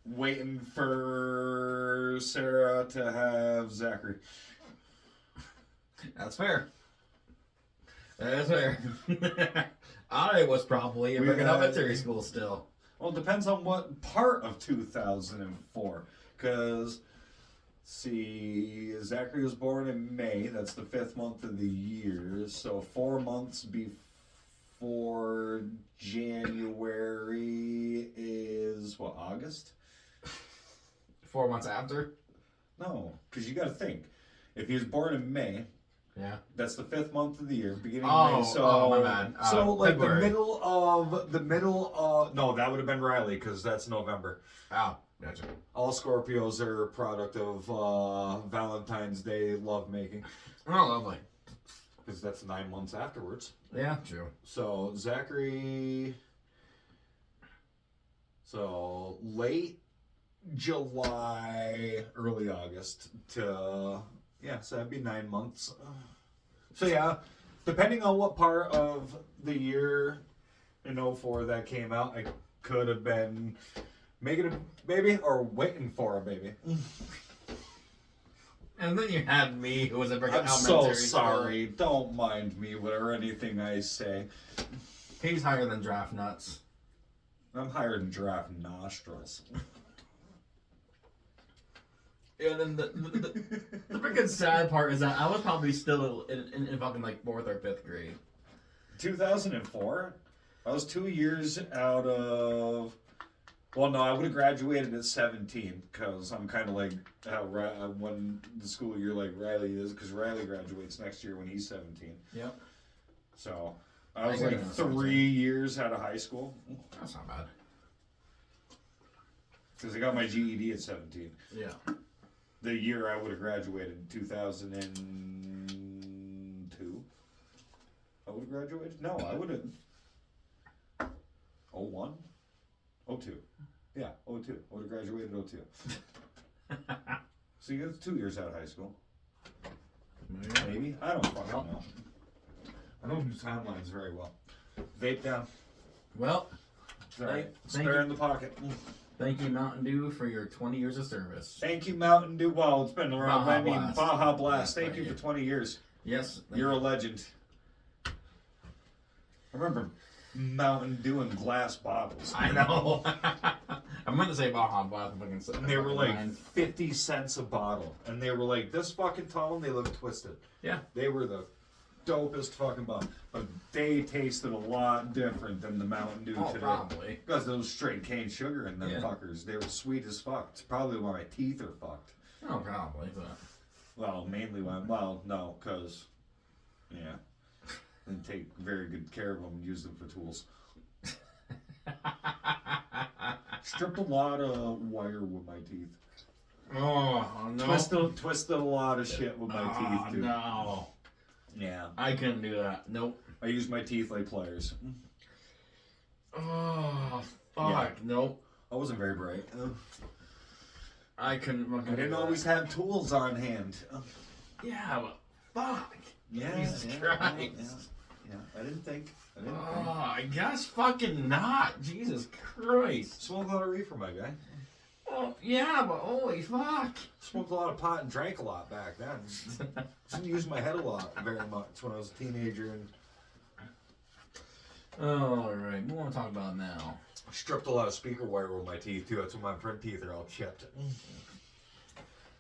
Waiting for Sarah to have Zachary. That's fair. That's fair. I was probably in elementary school still. Well, it depends on what part of 2004. Because, see, Zachary was born in May. That's the 5th month of the year. So 4 months before January is, what, August? 4 months after? No, because you got to think. If he was born in May, yeah, that's the 5th month of the year, beginning of May. So, my bad. So like February. the middle of no, that would have been Riley because that's November. Oh, gotcha. All Scorpios are a product of Valentine's Day lovemaking. Oh, lovely. Because that's 9 months afterwards. Yeah, true. So Zachary. So late July, early August to. Yeah, so that'd be 9 months. So yeah, depending on what part of the year in 04 that came out, I could have been making a baby or waiting for a baby. And then you had me, who was a I'm so sorry. Don't mind me or anything I say. He's higher than Draft Nuts. I'm higher than Giraffe Nostrils. And then the freaking sad part is that I was probably still in fucking like 4th or 5th grade. 2004? I was 2 years out of... Well, no, I would have graduated at 17 because I'm kind of like how when the school year like Riley is because Riley graduates next year when he's 17. Yep. So I was like 3 years out of high school. That's not bad. because I got my GED at 17. Yeah. The year I would have graduated, 2002. I would have graduated? No, I would have. 01? 02. Yeah, 02. I would have graduated 02. So you got 2 years out of high school. Maybe? I don't fucking know. I don't do timelines very well. Vape down. Well, Sorry. thank Spare you. in the pocket. Thank you, Mountain Dew, for your 20 years of service. Thank you, Mountain Dew. Well, it's been around. Baja Blast. Baja Blast. Yes, Thank you for 20 years. Yes. You're a legend. I remember Mountain Dew in glass bottles. I know. I meant to say Baja Blast. And they were like 50 cents a bottle. And they were like this fucking tall and they looked twisted. Yeah. They were the dopest fucking bottle. But they tasted a lot different than the Mountain Dew today. Probably. Because there was straight cane sugar in them Yeah. fuckers. They were sweet as fuck. It's probably why my teeth are fucked. Oh, probably. But... Well, mainly why. Well, no, because, yeah. And take very good care of them and use them for tools. Stripped a lot of wire with my teeth. Oh, no. Twisted a lot of shit with my teeth, dude. No. Yeah. I couldn't do that. Nope. I use my teeth like pliers. Oh, fuck. Yeah. Nope. I wasn't very bright. I couldn't fucking I didn't do always have tools on hand. that. Yeah, but fuck. Yeah, Jesus yeah, Christ. Yeah, I didn't think. Oh, I guess fucking not. Jesus Christ. Smoked a lot of reefer, my guy. Oh, yeah, but holy fuck. Smoked a lot of pot and drank a lot back then. Didn't use my head a lot very much when I was a teenager and Alright, what do you want to talk about now? stripped a lot of speaker wire with my teeth too. That's why my front teeth are all chipped.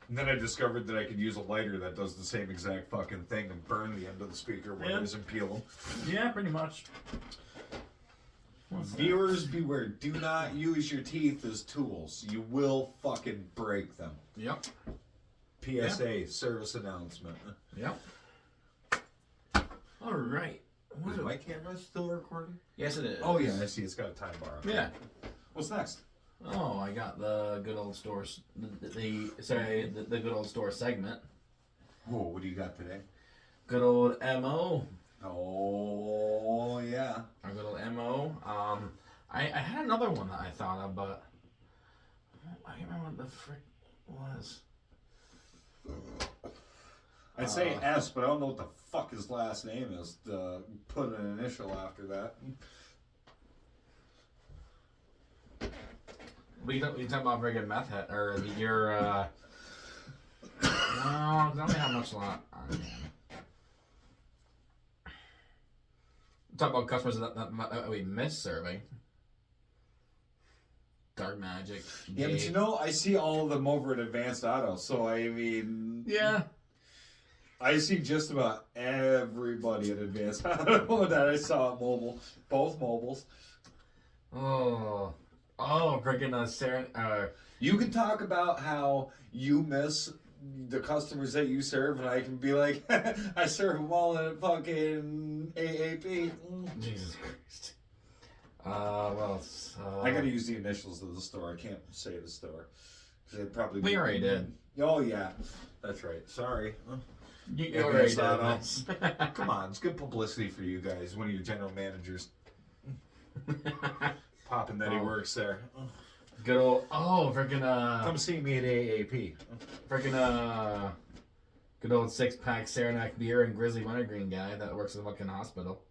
And then I discovered that I could use a lighter that does the same exact fucking thing and burn the end of the speaker wires and peel them. Yeah, pretty much. Viewers beware. Do not use your teeth as tools. You will fucking break them. Yep. PSA, service announcement. Yep. Alright. Is my camera still recording? Yes, it is. Oh yeah, I see. It's got a time bar. Yeah. What's next? Oh, I got the good old stores. The good old store segment. Oh, what do you got today? Good old MO. Oh yeah. Our good old MO. I had another one that I thought of, but I can't remember what the frick was. I'd say S, but I don't know what the fuck his last name is. To put an initial after that. We talk about freaking meth head, or your no, I don't have much lot on him. Talk about customers that we miss serving. Dark Magic. Yeah, but you know, I see all of them over at Advanced Auto, so I mean... Yeah. I see just about everybody at Advanced Auto that I saw at mobile. Both mobiles. Oh, freaking Sarah. You can talk about how you miss the customers that you serve, and I can be like, I serve them all at fucking AAP. Jesus Christ. Well, I gotta use the initials of the store. I can't say the store. They probably. We already did. Oh yeah, that's right. Sorry. You already did. Come on, it's good publicity for you guys. One of your general managers popping that he works there. Good old freaking Come see me at AAP. freaking good old 6-pack Saranac beer and Grizzly Wintergreen guy that works at the fucking hospital.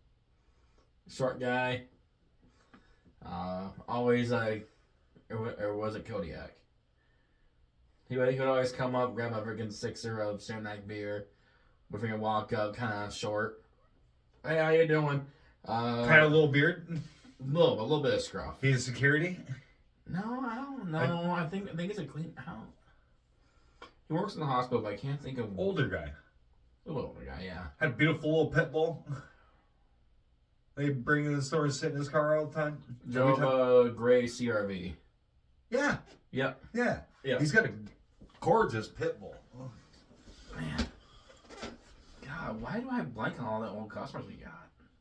Short guy. Always like, or was it Kodiak? He would always come up, grab a freaking sixer of Saranac beer, would freaking walk up, kind of short. Hey, how you doing? Had a little beard. A little bit of scruff. He's security. No, I don't know. I think it's a clean out. He works in the hospital, but I can't think of Older guy. a little older guy. Yeah. Had a beautiful little pit bull. They bring in the store and sit in his car all the time. Drove a gray CRV. Yeah. Yep. Yeah. Yeah. He's got a gorgeous pit bull. Man. God, why do I blank on all the old customers we got?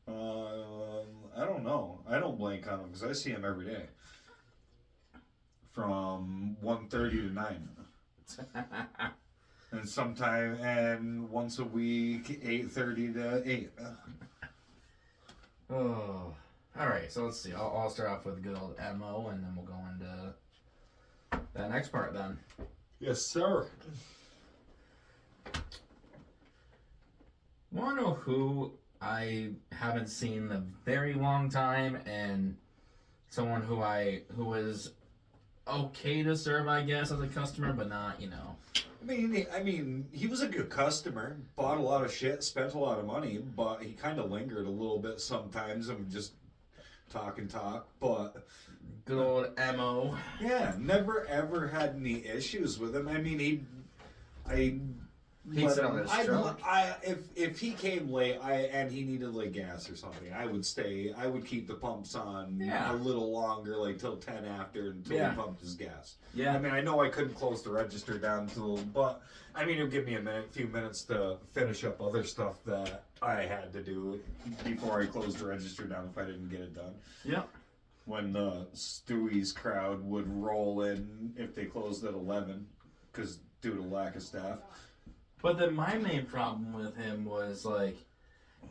I don't know. I don't blank on him because I see him every day. From 1:30 to 9. And once a week, 8:30 to 8. Oh, all right. So let's see. I'll start off with good old MO, and then we'll go into that next part. Then. Yes, sir. Want to know who I haven't seen in a very long time, and someone who is okay to serve, I guess, as a customer, but not, I mean, he was a good customer. Bought a lot of shit, spent a lot of money, but he kind of lingered a little bit sometimes and would just talk and talk. But good old MO. yeah, never ever had any issues with him. I mean, He'd let sit on him- his truck. if he came late, and he needed like gas or something, I would stay. I would keep the pumps on Yeah. a little longer, like till 10 after, until Yeah. he pumped his gas. Yeah. I mean, I know I couldn't close the register down but I mean, it would give me a few minutes to finish up other stuff that I had to do before I closed the register down if I didn't get it done. Yeah. When the Stewie's crowd would roll in if they closed at 11, because due to lack of staff. But then my main problem with him was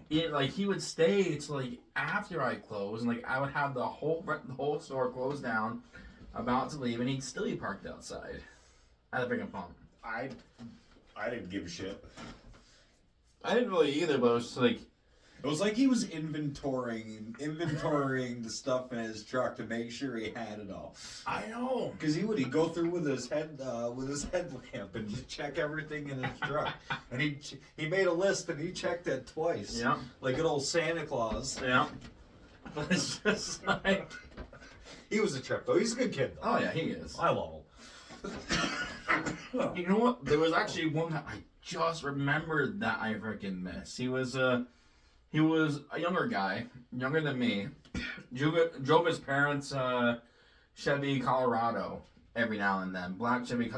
he would stay till after I closed, and I would have the whole store closed down, about to leave, and he'd still be parked outside at the freaking pump. I didn't give a shit. I didn't really either, but it was just It was like he was inventorying the stuff in his truck to make sure he had it all. I know. Because he'd go through with his headlamp and just check everything in his truck. And he made a list and he checked it twice. Yeah. Like good old Santa Claus. Yeah. But it's just He was a trip though. He's a good kid though. oh yeah, he is. I love him. You know what? There was actually one that I just remembered that I freaking missed. He was a younger guy, younger than me. Drove his parents' Chevy Colorado every now and then. Black Chevy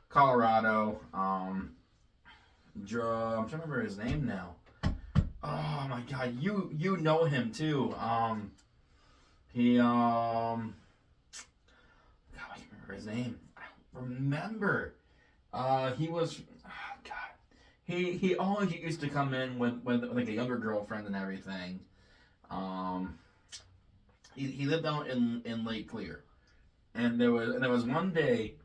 Colorado. I'm trying to remember his name now. Oh my god, you know him too. He God, I can't remember his name. I don't remember. He was God. He always used to come in with like a younger girlfriend and everything. He lived out in Lake Clear, and there was one day,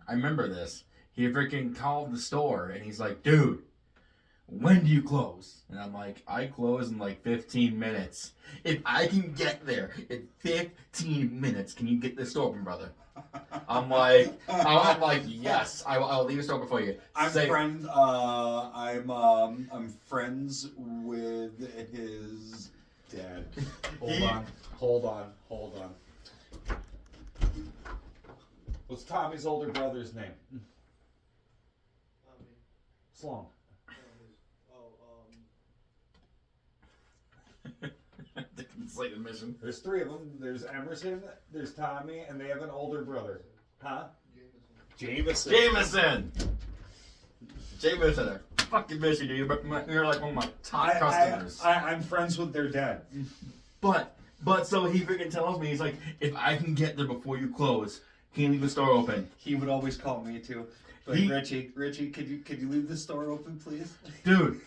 I remember this. He freaking called the store and he's like, "Dude, when do you close?" And I'm like, "I close in 15 minutes. If I can get there in 15 minutes, can you get this store open, brother?" I'm like, yes, I'll leave the store before you. I'm friends with his dad. Hold on. What's Tommy's older brother's name? Sloan. It's like a mission. There's three of them. There's Emerson, there's Tommy, and they have an older brother. Huh? Jameson. I fucking miss you, dude. You're like one of my top customers. I'm friends with their dad. But so he freaking tells me, he's like, "If I can get there before you close, can you leave the store open?" He would always call me too. Like, Richie, could you leave the store open, please? Dude,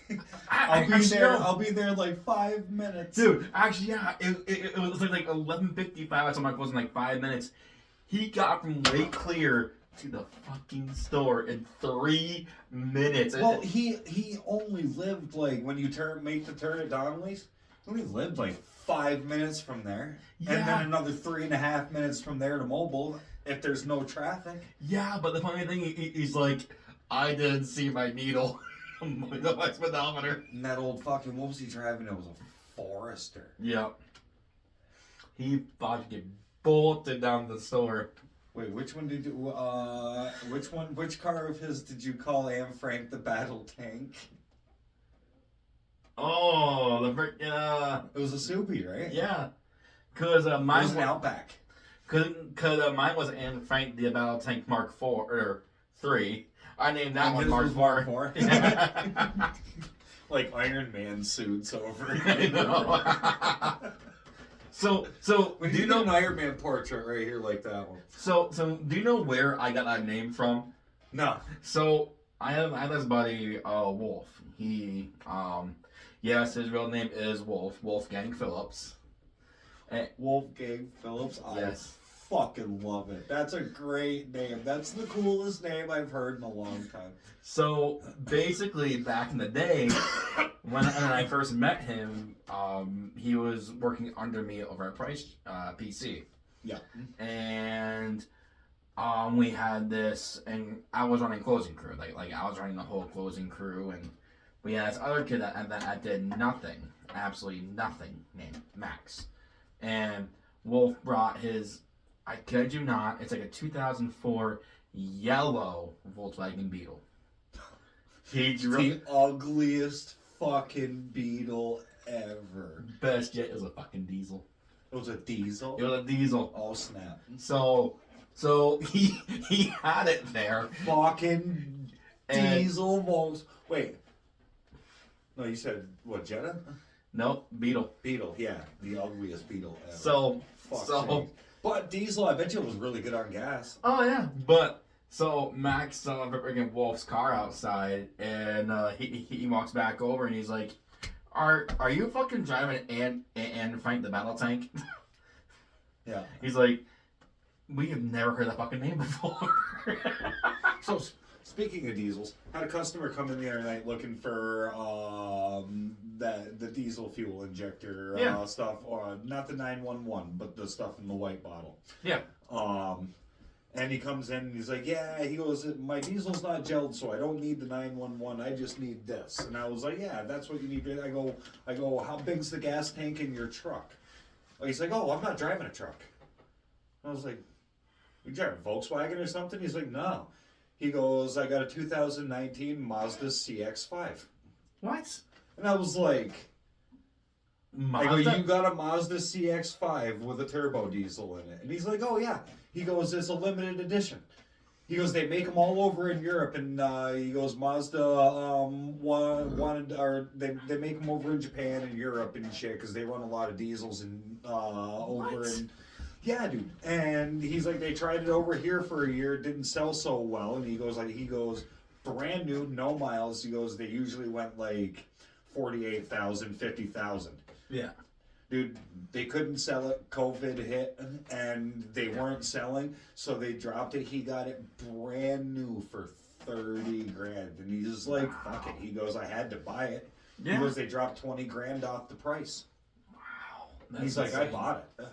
I'll be there in 5 minutes. Dude, actually, yeah, it was like 11:55. I told my close in 5 minutes. He got from Lake Clear to the fucking store in 3 minutes. Well, he only lived when you make the turn at Donnelly's. He only lived 5 minutes from there, and then another 3.5 minutes from there to Mobile if there's no traffic. Yeah, but the funny thing, he's like, "I didn't see my needle." My speedometer. And that old fucking, what was he driving? It was a Forester. Yeah. He thought to get bolted down the store. Wait, which one did you? Which car of his did you call Anne Frank the battle tank? Oh, the freaking. It was a Subi, right? Yeah. Cause mine was an Outback. Cause mine was Anne Frank the Battle Tank Mark 4 or 3. I named that one Mark 4. Like Iron Man suits over. I know. So We do need you know an Iron Man portrait right here like that one. So do you know where I got that name from? No. So I have this buddy, Wolf. He, yes, his real name is Wolfgang Phillips. Wolfgang Phillips. Yes. I fucking love it. That's a great name. That's the coolest name I've heard in a long time. So basically, back in the day, when I first met him, he was working under me over at Price PC. Yeah. And we had this, and I was running closing crew. Like I was running the whole closing crew, and we had this other kid that did nothing, absolutely nothing, named Max. And Wolf brought his, I kid you not, it's like a 2004 yellow Volkswagen Beetle. The ugliest fucking Beetle ever. Best yet, it was a fucking diesel. It was a diesel? It was a diesel. Oh, snap. So he had it there. Fucking And- diesel most. Wait. No, you said, what, Jetta? Nope, Beetle. Beetle, yeah. The ugliest Beetle ever. So Fuck's sake. But diesel, I bet you it was really good on gas. oh yeah, but so Max saw freaking Wolf's car outside, and he walks back over and he's like, "Are you fucking driving and Frank the Battle Tank?" Yeah. He's like, "We have never heard that fucking name before." So, speaking of diesels, had a customer come in the other night looking for the diesel fuel injector Yeah. stuff, or not the 911, but the stuff in the white bottle. Yeah. And he comes in and he's like, yeah, he goes, my diesel's not gelled, so I don't need the 911, I just need this. And I was like, yeah, that's what you need. I go, how big's the gas tank in your truck? He's like, oh, I'm not driving a truck. I was like, you driving a Volkswagen or something? He's like, no. He goes, I got a 2019 Mazda CX-5. What? And I was like, Mazda? I go, you got a Mazda CX-5 with a turbo diesel in it. And he's like, oh yeah. He goes, it's a limited edition. He goes, they make them all over in Europe, and he goes, Mazda wanted, or they make them over in Japan and Europe and shit, because they run a lot of diesels and over What? in. Yeah, dude. And he's like, they tried it over here for a year, it didn't sell so well. And he goes, brand new, no miles. He goes, they usually went like 48,000, 50,000. Yeah. Dude, they couldn't sell it. COVID hit, and they weren't selling, so they dropped it. He got it brand new for 30 grand, and he's just like, fuck it. He goes, I had to buy it. Yeah. He goes, they dropped 20 grand off the price. Wow. He's like, I bought it.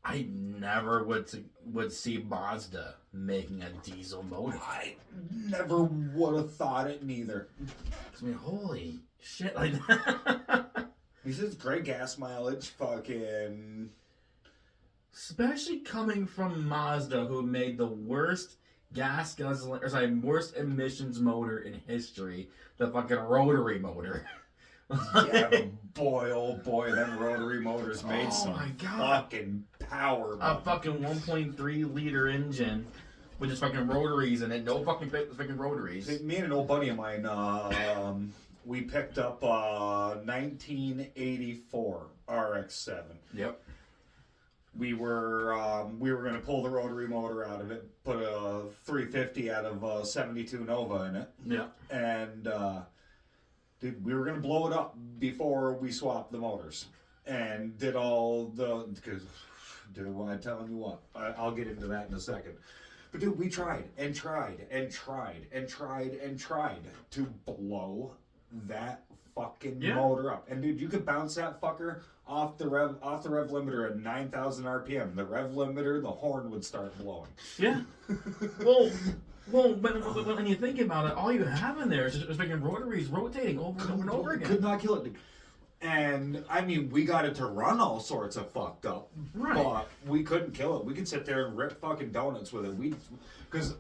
I never would see Mazda making a diesel motor. I never would have thought it neither. I mean, holy shit, like that. He says great gas mileage, fucking. Especially coming from Mazda, who made the worst worst emissions motor in history, the fucking rotary motor. Yeah, but boy, oh boy, them rotary motors made Oh some my God. fucking power. A fucking 1.3 liter engine with just fucking rotaries in it. No fucking rotaries. See, me and an old buddy of mine, we picked up a 1984 RX-7. Yep. We were going to pull the rotary motor out of it, put a 350 out of a 72 Nova in it, Yeah. and dude, we were going to blow it up before we swapped the motors, and did all the, because, dude, I'm telling you what, I'll get into that in a second. But dude, we tried and tried and tried and tried and tried to blow that fucking motor up. And dude, you could bounce that fucker off the rev limiter at 9,000 RPM. The rev limiter, the horn would start blowing. Yeah. well, when you think about it, all you have in there is just fucking rotaries rotating over and over and over again. Could not kill it, dude. And I mean, we got it to run all sorts of fucked up, Right. but we couldn't kill it. We could sit there and rip fucking donuts with it. Because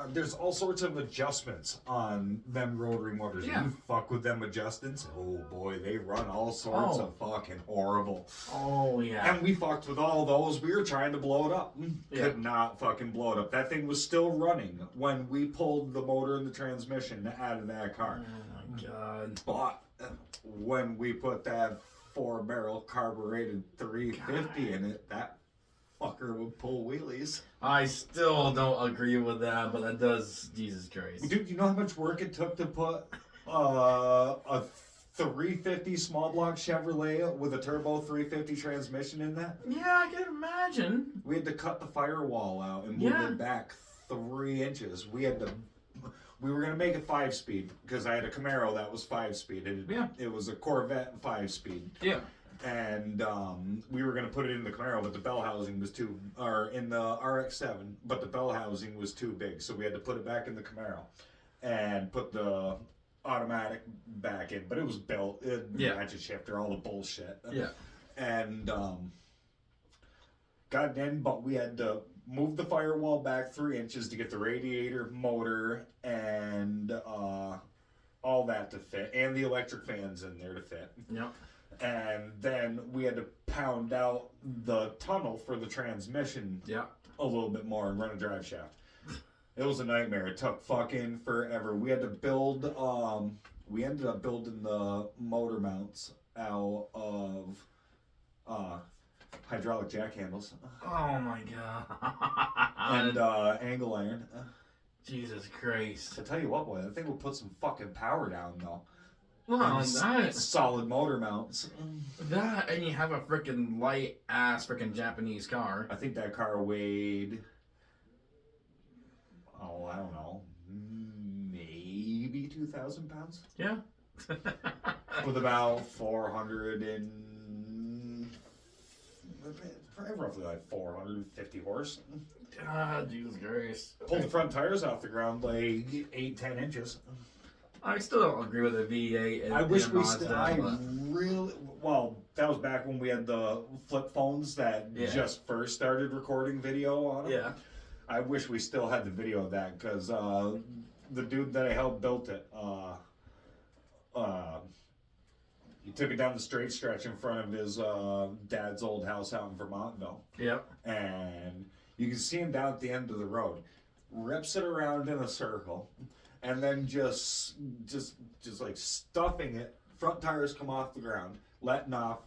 there's all sorts of adjustments on them rotary motors. Yeah. You fuck with them adjustments, oh boy, they run all sorts of fucking horrible. Oh yeah. And we fucked with all those. We were trying to blow it up. Yeah. Could not fucking blow it up. That thing was still running when we pulled the motor and the transmission out of that car. Oh my God. But when we put that 4-barrel carbureted 350 in it, that fucker would pull wheelies. I still don't agree with that, but that does. Jesus Christ. Dude, you know how much work it took to put a 350 small block Chevrolet with a turbo 350 transmission in that? Yeah, I can imagine. We had to cut the firewall out and move it back 3 inches. We were gonna make it 5-speed because I had a Camaro that was 5-speed. It was a Corvette 5-speed. Yeah. And we were gonna put it in the Camaro, but the bell housing was in the RX-7, but the bell housing was too big, so we had to put it back in the Camaro and put the automatic back in. But it was built, ratchet shifter, all the bullshit. Yeah. And got in, but we had to move the firewall back 3 inches to get the radiator, motor, and all that to fit, and the electric fans in there to fit. Yep. And then we had to pound out the tunnel for the transmission a little bit more and run a drive shaft. It was a nightmare. It took fucking forever. We had to build, we ended up building the motor mounts out of hydraulic jack handles. Oh my god. And angle iron. Jesus Christ. I tell you what, boy, that thing will put some fucking power down, though. Well, And solid motor mounts. that, and you have a freaking light ass freaking Japanese car. I think that car weighed, I don't know, maybe 2,000 pounds? Yeah. With about 450 horse. Ah, Jesus Christ. Pulled the front tires off the ground like 8-10 inches. I still don't agree with the V8. I wish we Mazda, well, that was back when we had the flip phones that just first started recording video on them. Yeah. I wish we still had the video of that, because the dude that I helped built it, he took it down the straight stretch in front of his dad's old house out in Vermontville. Yep. And you can see him down at the end of the road. Rips it around in a circle, and then just like stuffing it. Front tires come off the ground, letting off,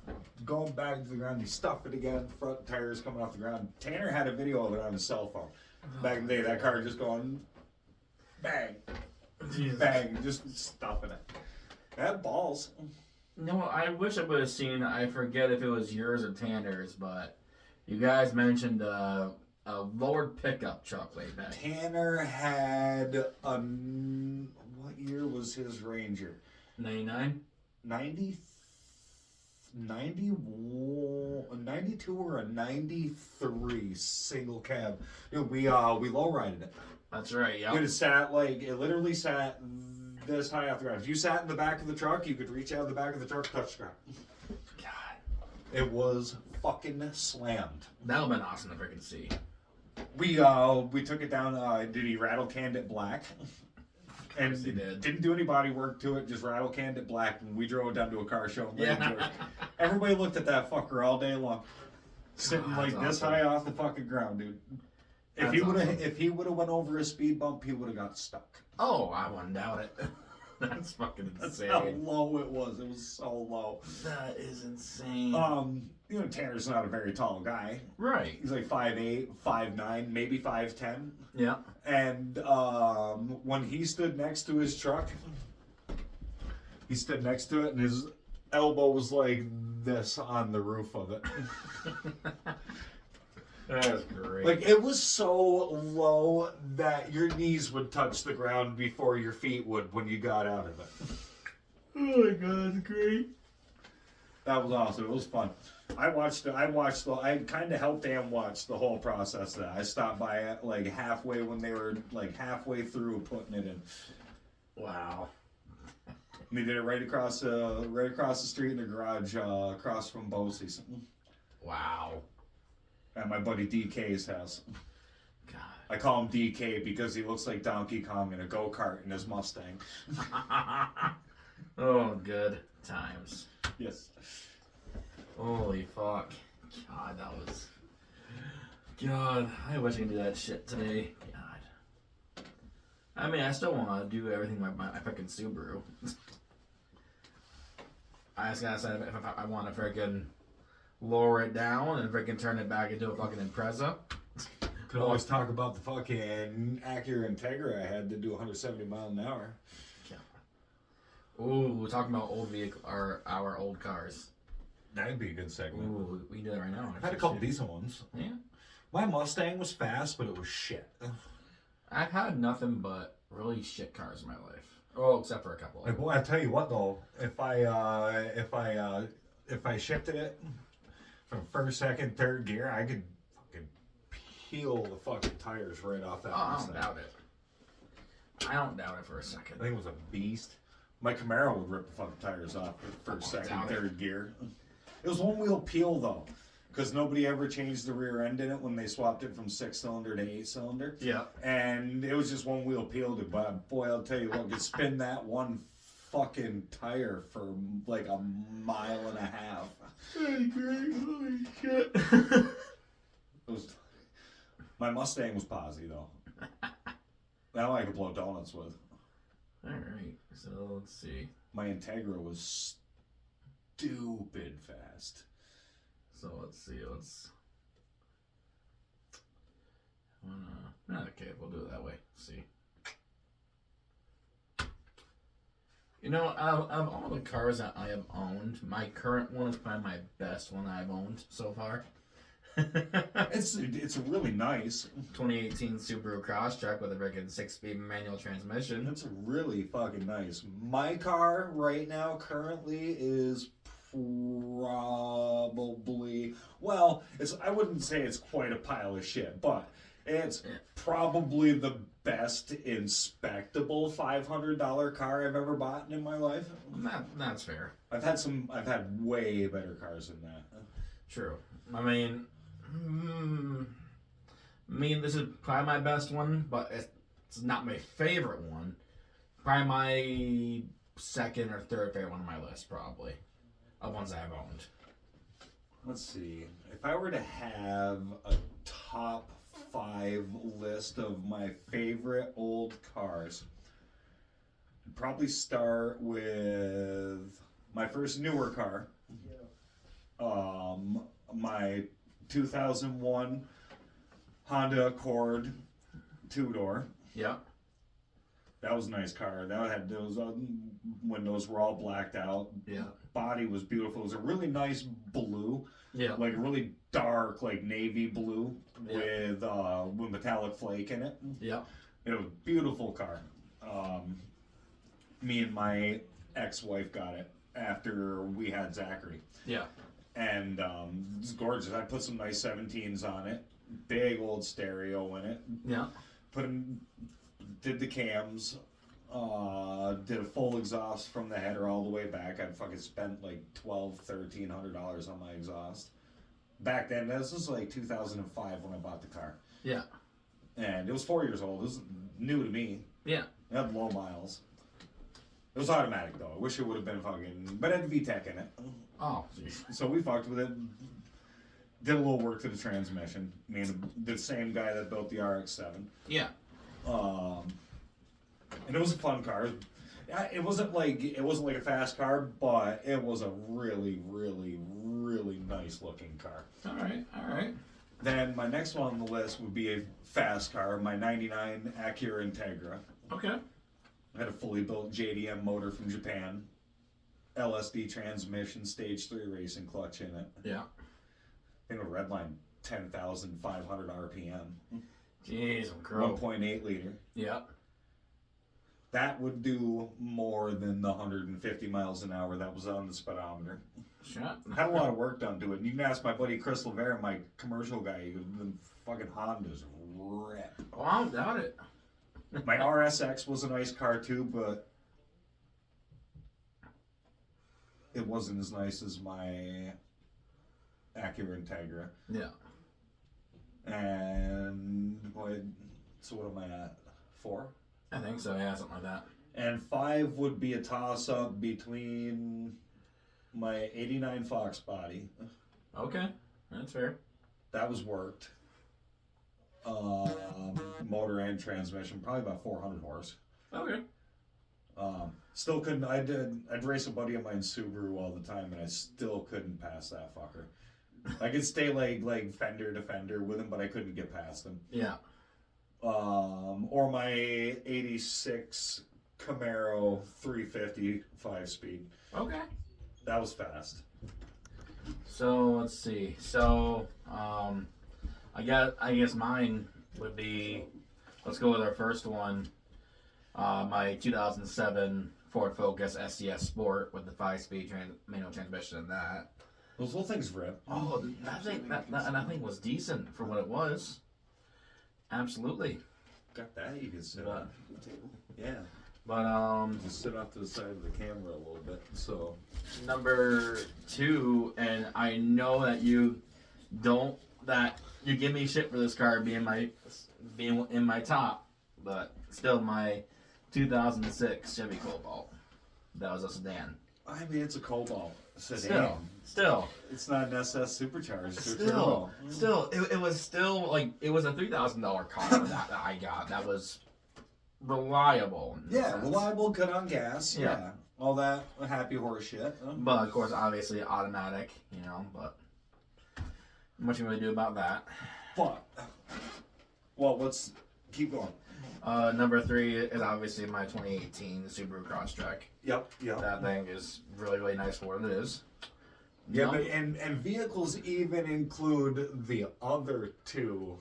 going back to the ground. You stuff it again. Front tires coming off the ground. Tanner had a video of it on his cell phone. Back in the day, that car just going bang, Jesus. bang, just stuffing it. It had balls. No, I wish I would have seen, I forget if it was yours or Tanner's, but you guys mentioned a lowered pickup truck way back. Tanner had what year was his Ranger? 99? 92 or a 93 single cab. Dude, we low-rided it. That's right, yeah. It literally sat this high off the ground. If you sat in the back of the truck, you could reach out of the back of the truck, touch the ground. God. It was fucking slammed. That would have been awesome to freaking see. We took it down, did he rattle canned it black? And he did. Didn't do any body work to it, just rattle canned it black, and we drove it down to a car show. Yeah. Everybody looked at that fucker all day long, sitting Oh, like that's this awesome. high off the fucking ground, dude. If he would have went over a speed bump, he would have got stuck. Oh, I wouldn't doubt it. That's fucking That's insane. how low it was. It was so low. That is insane. Tanner's not a very tall guy. Right. He's like 5'8", 5'9", maybe 5'10". Yeah. And when he stood next to his truck, he stood next to it, and his elbow was like this on the roof of it. That's great. Like, it was so low that your knees would touch the ground before your feet would when you got out of it. Oh my god, that's great. That was awesome. It was fun. I kind of helped Dan watch the whole process of that. I stopped by it like halfway when they were like halfway through putting it in. Wow. They did it right across the street in the garage, across from Bosie's. Wow. At my buddy DK's house. God. I call him DK because he looks like Donkey Kong in a go-kart in his Mustang. Oh, good times. Yes. Holy fuck. God, that was... God, I wish I could do that shit today. God. I mean, I still want to do everything with my fucking Subaru. I just gotta say, if I want to freaking lower it down and freaking turn it back into a fucking Impreza. Could always talk about the fucking Acura Integra I had to do 170 miles an hour. Ooh, we're talking about old vehicle, our old cars. That'd be a good segment. Ooh, we can do that right now. I've had a couple decent ones. Yeah. My Mustang was fast, but it was shit. I've had nothing but really shit cars in my life. Oh, except for a couple. Like, boy, I tell you what though, if I shifted it from first, second, third gear, I could fucking peel the fucking tires right off that. I don't doubt it. I don't doubt it for a second. I think it was a beast. My Camaro would rip the fucking tires off for first, second, third gear. It was one wheel peel though, because nobody ever changed the rear end in it when they swapped it from 6-cylinder to 8-cylinder. Yeah. And it was just one wheel peeled. But boy, I'll tell you what, could spin that one fucking tire for like a mile and a half. Hey, great, holy shit. It was. My Mustang was posy though. That one I could blow donuts with. Alright, so let's see. My Integra was stupid fast. So let's see, okay, we'll do it that way. Let's see. You know, out of all the cars that I have owned, my current one is probably my best one I've owned so far. It's really nice. 2018 Subaru Crosstrek with a freaking 6-speed manual transmission. It's really fucking nice. My car right now currently is probably, well, I wouldn't say it's quite a pile of shit, but it's probably the best inspectable $500 car I've ever bought in my life. That's fair. I've had way better cars than that. True. I mean, this is probably my best one, but it's not my favorite one. Probably my second or third favorite one on my list, probably, of ones I've owned. Let's see. If I were to have a top 5 list of my favorite old cars, I'd probably start with my first newer car. My 2001 Honda Accord 2-door. Yeah. That was a nice car. That had those windows were all blacked out. Yeah. Body was beautiful. It was a really nice blue. Yeah. Like really dark, like navy blue with metallic flake in it. Yeah. It was a beautiful car. Me and my ex-wife got it after we had Zachary. Yeah. And it's gorgeous. I put some nice 17s on it. Big old stereo in it. Yeah. Did the cams. Did a full exhaust from the header all the way back. I fucking spent like $1,200-$1,300 on my exhaust. Back then, this was like 2005 when I bought the car. Yeah. And it was 4 years old. It was new to me. Yeah. It had low miles. It was automatic though. I wish it would have been fucking, but it had VTEC in it. Oh, geez. So we fucked with it. Did a little work to the transmission. I mean, the same guy that built the RX-7. Yeah. And it was a fun car. It wasn't like a fast car, but it was a really, really, really nice looking car. All right. Then my next one on the list would be a fast car, my '99 Acura Integra. Okay. I had a fully built JDM motor from Japan, LSD transmission, stage 3 racing clutch in it. Yeah. I think a redline 10,500 RPM. Jeez, I'm crow. 1.8 liter. Yeah. That would do more than the 150 miles an hour that was on the speedometer. Shut. Had a lot of work done to it. And you can ask my buddy Chris Lavera, my commercial guy, the fucking Hondas rip. Oh, I don't doubt it. My RSX was a nice car too, but it wasn't as nice as my Acura Integra. Yeah. And so what am I at? 4? I think so, yeah, something like that. And 5 would be a toss-up between my '89 Fox body. Okay, that's fair. That was worked. Motor and transmission, probably about 400 horse. Okay. Still couldn't. I'd race a buddy of mine Subaru all the time, and I still couldn't pass that fucker. I could stay like fender to fender with him, but I couldn't get past him. Yeah. Or my '86 Camaro 350 5-speed. Okay. That was fast. So let's see. So I guess mine would be. Let's go with our first one. My 2007 Ford Focus SCS Sport with the 5-speed manual transmission and that. Those little things rip. Oh, that thing was decent for what it was. Absolutely. Got that you can sit But- on. Yeah. But Just sit off to the side of the camera a little bit. So number 2, and I know that you give me shit for this car being in my top, but still my 2006 Chevy Cobalt. That was a sedan. I mean, it's a Cobalt sedan. Still. It's not an SS supercharged. or turbo. Still, it was still like it was a $3,000 car that I got. That was reliable. in a Yeah, sense. reliable, good on gas. Yeah. Yeah. All that happy horse shit. But of course, obviously automatic. But not much you can really do about that. But, well, let's keep going. Number 3 is obviously my 2018 Subaru Crosstrek. Yep. That thing is really, really nice for what it is. Yeah, No- but and vehicles even include the other 2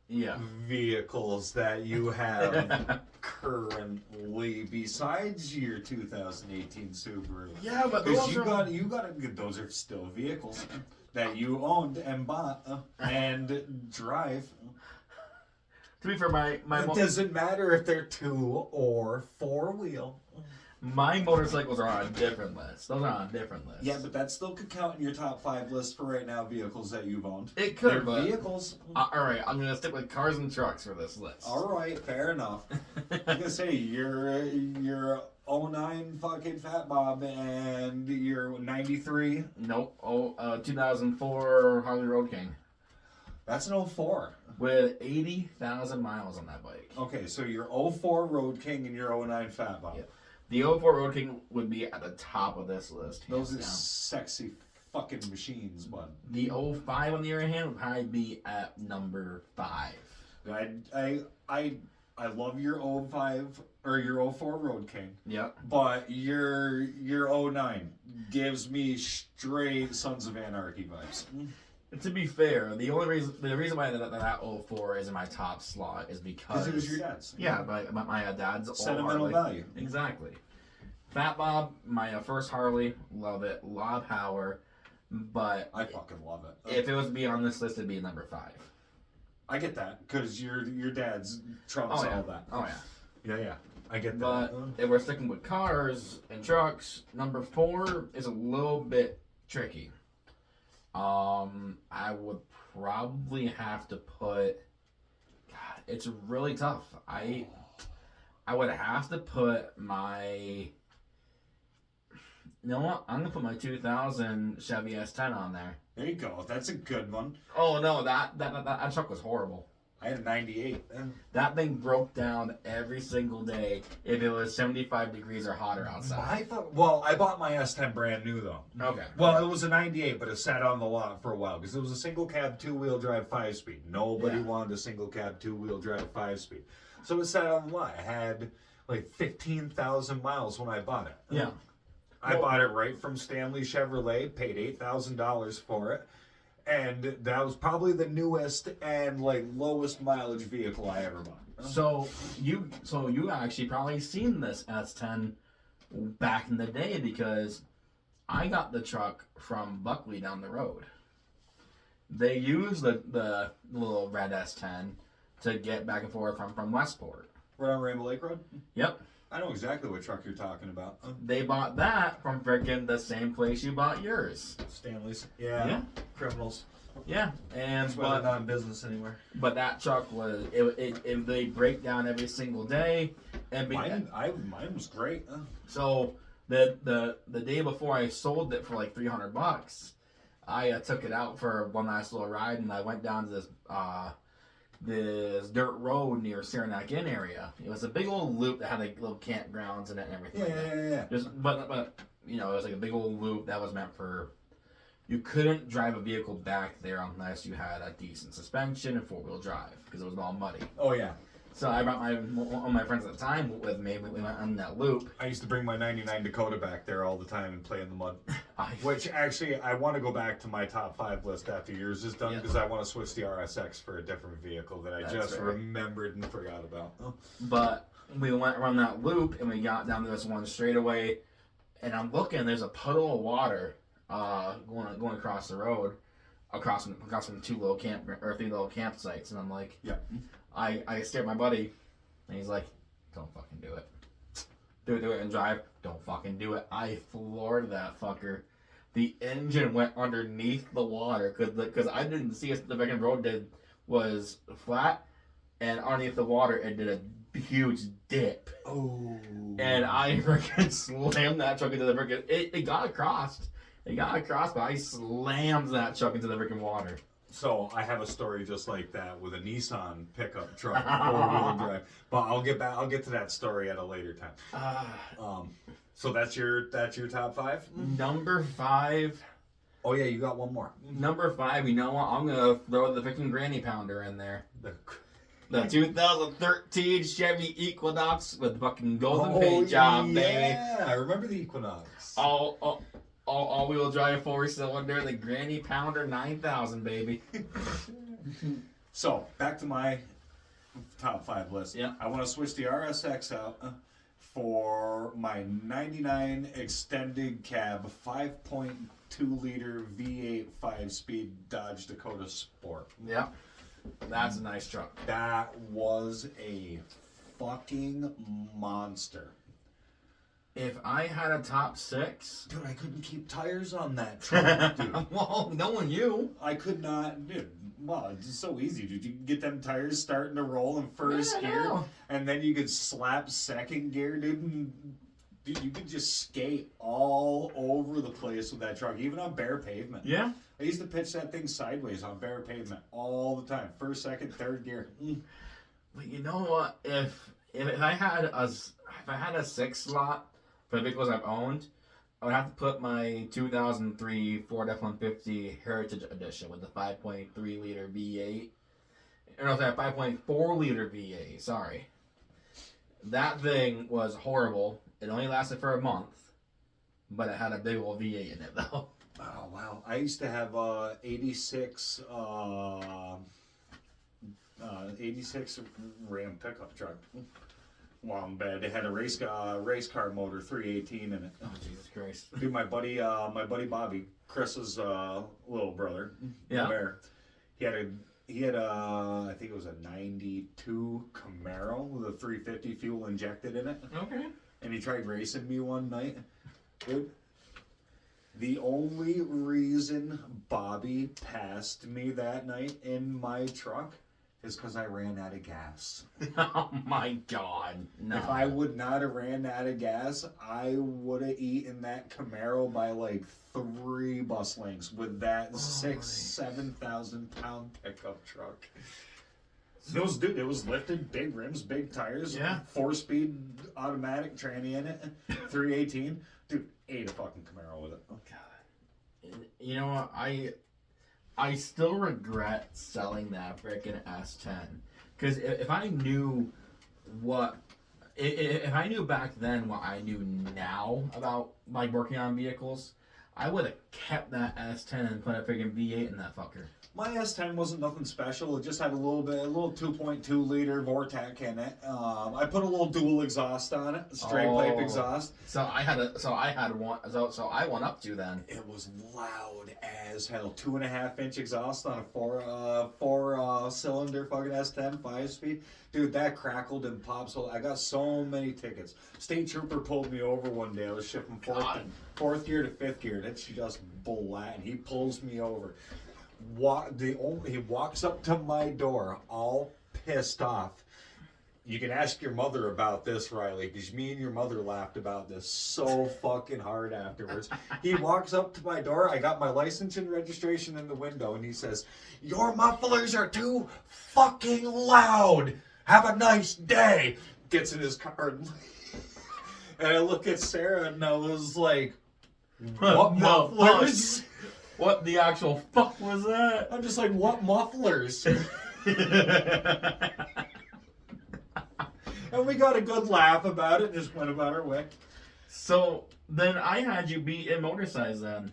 yeah. vehicles that you have currently besides your 2018 Subaru. Yeah, but Because those you got those are still vehicles that you owned and bought and drive. to be fair, my It doesn't matter if they're 2 or 4-wheel. my motorcycles are on a different list. Those are on a different list. Yeah, but that still could count in your top 5 list for right now. Vehicles that you've owned. It could, They're but vehicles. all right, I'm gonna stick with cars and trucks for this list. All right, fair enough. I'm gonna say your 09 fucking Fat Bob and your 93. Nope. 2004 Harley Road King That's an 04. with 80,000 miles on that bike. Okay, so your 04 Road King and your 09 Fat Bob. Yeah. The 04 Road King would be at the top of this list. Those are hands down. sexy fucking machines, bud. The 05 on the other hand would probably be at number 5. I love your 05 or your 04 Road King, Yep. but your 09 gives me straight Sons of Anarchy vibes. To be fair, the reason why that 04 is in my top slot is because Because it was your dad's. Yeah, my dad's old Sentimental Harley. value. Exactly. Fat Bob, my first Harley, love it, lot of power, but I fucking love it. if it was to be on this list, it'd be number 5. I get that because your dad's trumps Oh yeah. all that. Oh yeah. Yeah, I get But that. if we're sticking with cars and trucks, number 4 is a little bit tricky. I would probably have to put. God, it's really tough. I would have to put my. You know what? I'm gonna put my 2000 Chevy S10 on there. There you go. That's a good one. Oh no, that truck was horrible. I had a 98. That thing broke down every single day if it was 75 degrees or hotter outside. I bought my S10 brand new though. Okay. Well, it was a 98, but it sat on the lot for a while because it was a single cab 2-wheel drive 5-speed. Nobody Yeah. wanted a single cab 2-wheel drive 5-speed. So it sat on the lot. It had like 15,000 miles when I bought it. Yeah. I Well- bought it right from Stanley Chevrolet, paid $8,000 for it. And that was probably the newest and like lowest mileage vehicle I ever bought. So you actually probably seen this S10 back in the day because I got the truck from Buckley down the road. They used the little red S10 to get back and forth from Westport. Right on Rainbow Lake Road? Yep. I know exactly what truck you're talking about. They bought that from frickin' the same place you bought yours. Stanley's. Yeah. Criminals. Yeah, and That's why they're not in business anymore. but that truck was it they break down every single day, and Mine was great. so the day before I sold it for like $300, I took it out for one last little ride, and I went down to this this dirt road near Saranac Inn area. It was a big old loop that had like little campgrounds in it and everything. Like that. Yeah. Just, but you know, it was like a big old loop that was meant for. You couldn't drive a vehicle back there unless you had a decent suspension and 4-wheel drive because it was all muddy. Oh yeah. So I brought one of my friends at the time with me. We went on that loop. I used to bring my '99 Dakota back there all the time and play in the mud. Which actually, I want to go back to my top 5 list after yours is done because I want to switch the RSX for a different vehicle that I just remembered and forgot about. Oh. But we went around that loop and we got down to this one straightaway, and I'm looking. There's a puddle of water going across the road, across from 3 little campsites, and I'm like, yeah. I stare at my buddy, and he's like, "Don't fucking do it. Do it and drive. Don't fucking do it." I floored that fucker. The engine went underneath the water because I didn't see it. The fucking road was flat, and underneath the water it did a huge dip. Oh. And I freaking slammed that truck into the freaking. It got across. It got across, but I slammed that truck into the freaking water. So I have a story just like that with a Nissan pickup truck, 4-wheel drive. But I'll get to that story at a later time. So that's your top 5? Number 5. Oh yeah, you got one more. Number 5. You know what? I'm gonna throw the freaking granny pounder in there. The 2013 Chevy Equinox with fucking golden paint job, baby. Yeah, I remember the Equinox. All-wheel drive 4-cylinder, the Granny Pounder 9000, baby. So, back to my top 5 list. Yeah. I want to switch the RSX out for my 99 extended cab 5.2 liter V8 5-speed Dodge Dakota Sport. Yeah. That's a nice truck. That was a fucking monster. If I had a top 6... Dude, I couldn't keep tires on that truck, dude. Well, knowing you. I could not, dude. Well, it's so easy, dude. You can get them tires starting to roll in first gear, and then you could slap second gear, dude, and dude, you could just skate all over the place with that truck, even on bare pavement. Yeah. I used to pitch that thing sideways on bare pavement all the time. First, second, third gear. But you know what? If I had a 6 slot for the vehicles I've owned, I would have to put my 2003 Ford F-150 Heritage Edition with the 5.3 liter V8. No, sorry, 5.4 liter V8. Sorry. That thing was horrible. It only lasted for a month, but it had a big old V8 in it, though. Oh, wow. I used to have 86 Ram pickup truck. Long bed. It had a race car motor, 318 in it. Oh, Jesus Christ. Dude, my buddy Bobby, Chris's little brother, Yeah. Bear, he had a I think it was a 92 Camaro with a 350 fuel injected in it. Okay. And he tried racing me one night. Dude, the only reason Bobby passed me that night in my truck is because I ran out of gas. Oh my God! No. If I would not have ran out of gas, I would have eaten that Camaro by like 3 bus lengths with that 7,000 pound pickup truck. It was lifted, big rims, big tires, yeah, 4-speed automatic tranny in it, 318. Dude, ate a fucking Camaro with it. Oh God! You know what? I still regret selling that frickin' S10 because if I knew if I knew back then what I knew now about like working on vehicles, I would have kept that S10 and put a freaking V8 in that fucker. My S10 wasn't nothing special. It just had a little 2.2 liter Vortec in it. I put a little dual exhaust on it, straight pipe exhaust. So I went up to then. It was loud as hell. 2.5-inch exhaust on a four cylinder fucking S10 5-speed. Dude, that crackled and popped. So I got so many tickets. State trooper pulled me over one day. I was shipping fourth gear to 5th gear. That's just black. And he pulls me over. He walks up to my door all pissed off. You can ask your mother about this, Riley, because me and your mother laughed about this so fucking hard afterwards. He walks up to my door. I got my license and registration in the window, and he says, "Your mufflers are too fucking loud. Have a nice day." Gets in his car, and I look at Sarah, and I was like, "What mufflers?" What the actual fuck was that? I'm just like, "What mufflers?" And we got a good laugh about it, just went about our way. So then I had you beat in motorcycles then.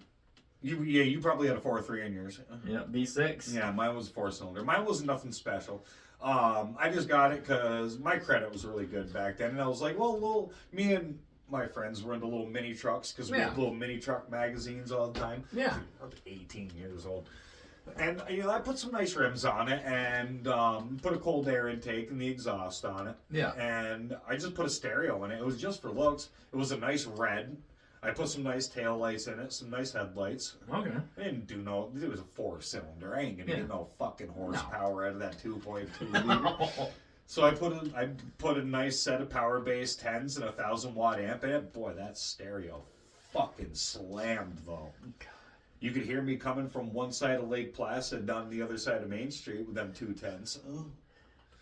You probably had a 4.3 in yours. Yeah, B6. Yeah, mine was 4-cylinder. Mine was nothing special. I just got it because my credit was really good back then, and I was like, well, me and my friends were into little mini trucks because we had little mini truck magazines all the time. Yeah. I was 18 years old. And, I put some nice rims on it and put a cold air intake and the exhaust on it. Yeah. And I just put a stereo in it. It was just for looks. It was a nice red. I put some nice tail lights in it, some nice headlights. Okay. I didn't do it was a 4-cylinder. I ain't gonna get no fucking horsepower out of that 2.2 liter. So I put a nice set of power base 10s and a 1,000-watt amp in it. Boy, that stereo fucking slammed though. You could hear me coming from one side of Lake Placid down the other side of Main Street with them 210s. Oh.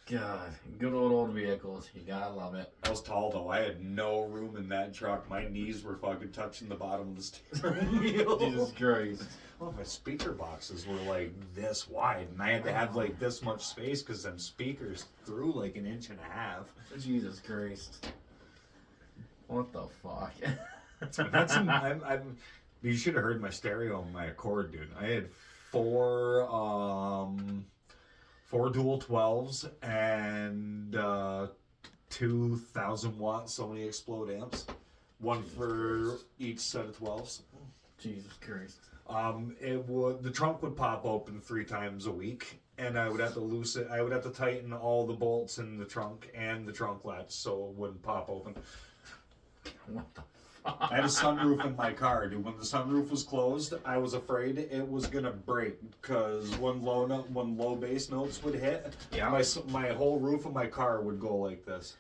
God, good old vehicles. You gotta love it. I was tall though. I had no room in that truck. My knees were fucking touching the bottom of the steering wheel. Jesus Christ. Well, my speaker boxes were like this wide, and I had to have like this much space because them speakers threw like an inch and a half. Jesus Christ. What the fuck? That's you should have heard my stereo on my Accord, dude. I had four dual 12s and 2,000-watt Sony Explode amps. One for each set of 12s. Jesus Christ. The trunk would pop open 3 times a week, and I would have to I would have to tighten all the bolts in the trunk and the trunk latch so it wouldn't pop open. What the fuck? I had a sunroof in my car, dude. When the sunroof was closed, I was afraid it was gonna break because when low bass notes would hit, my whole roof of my car would go like this.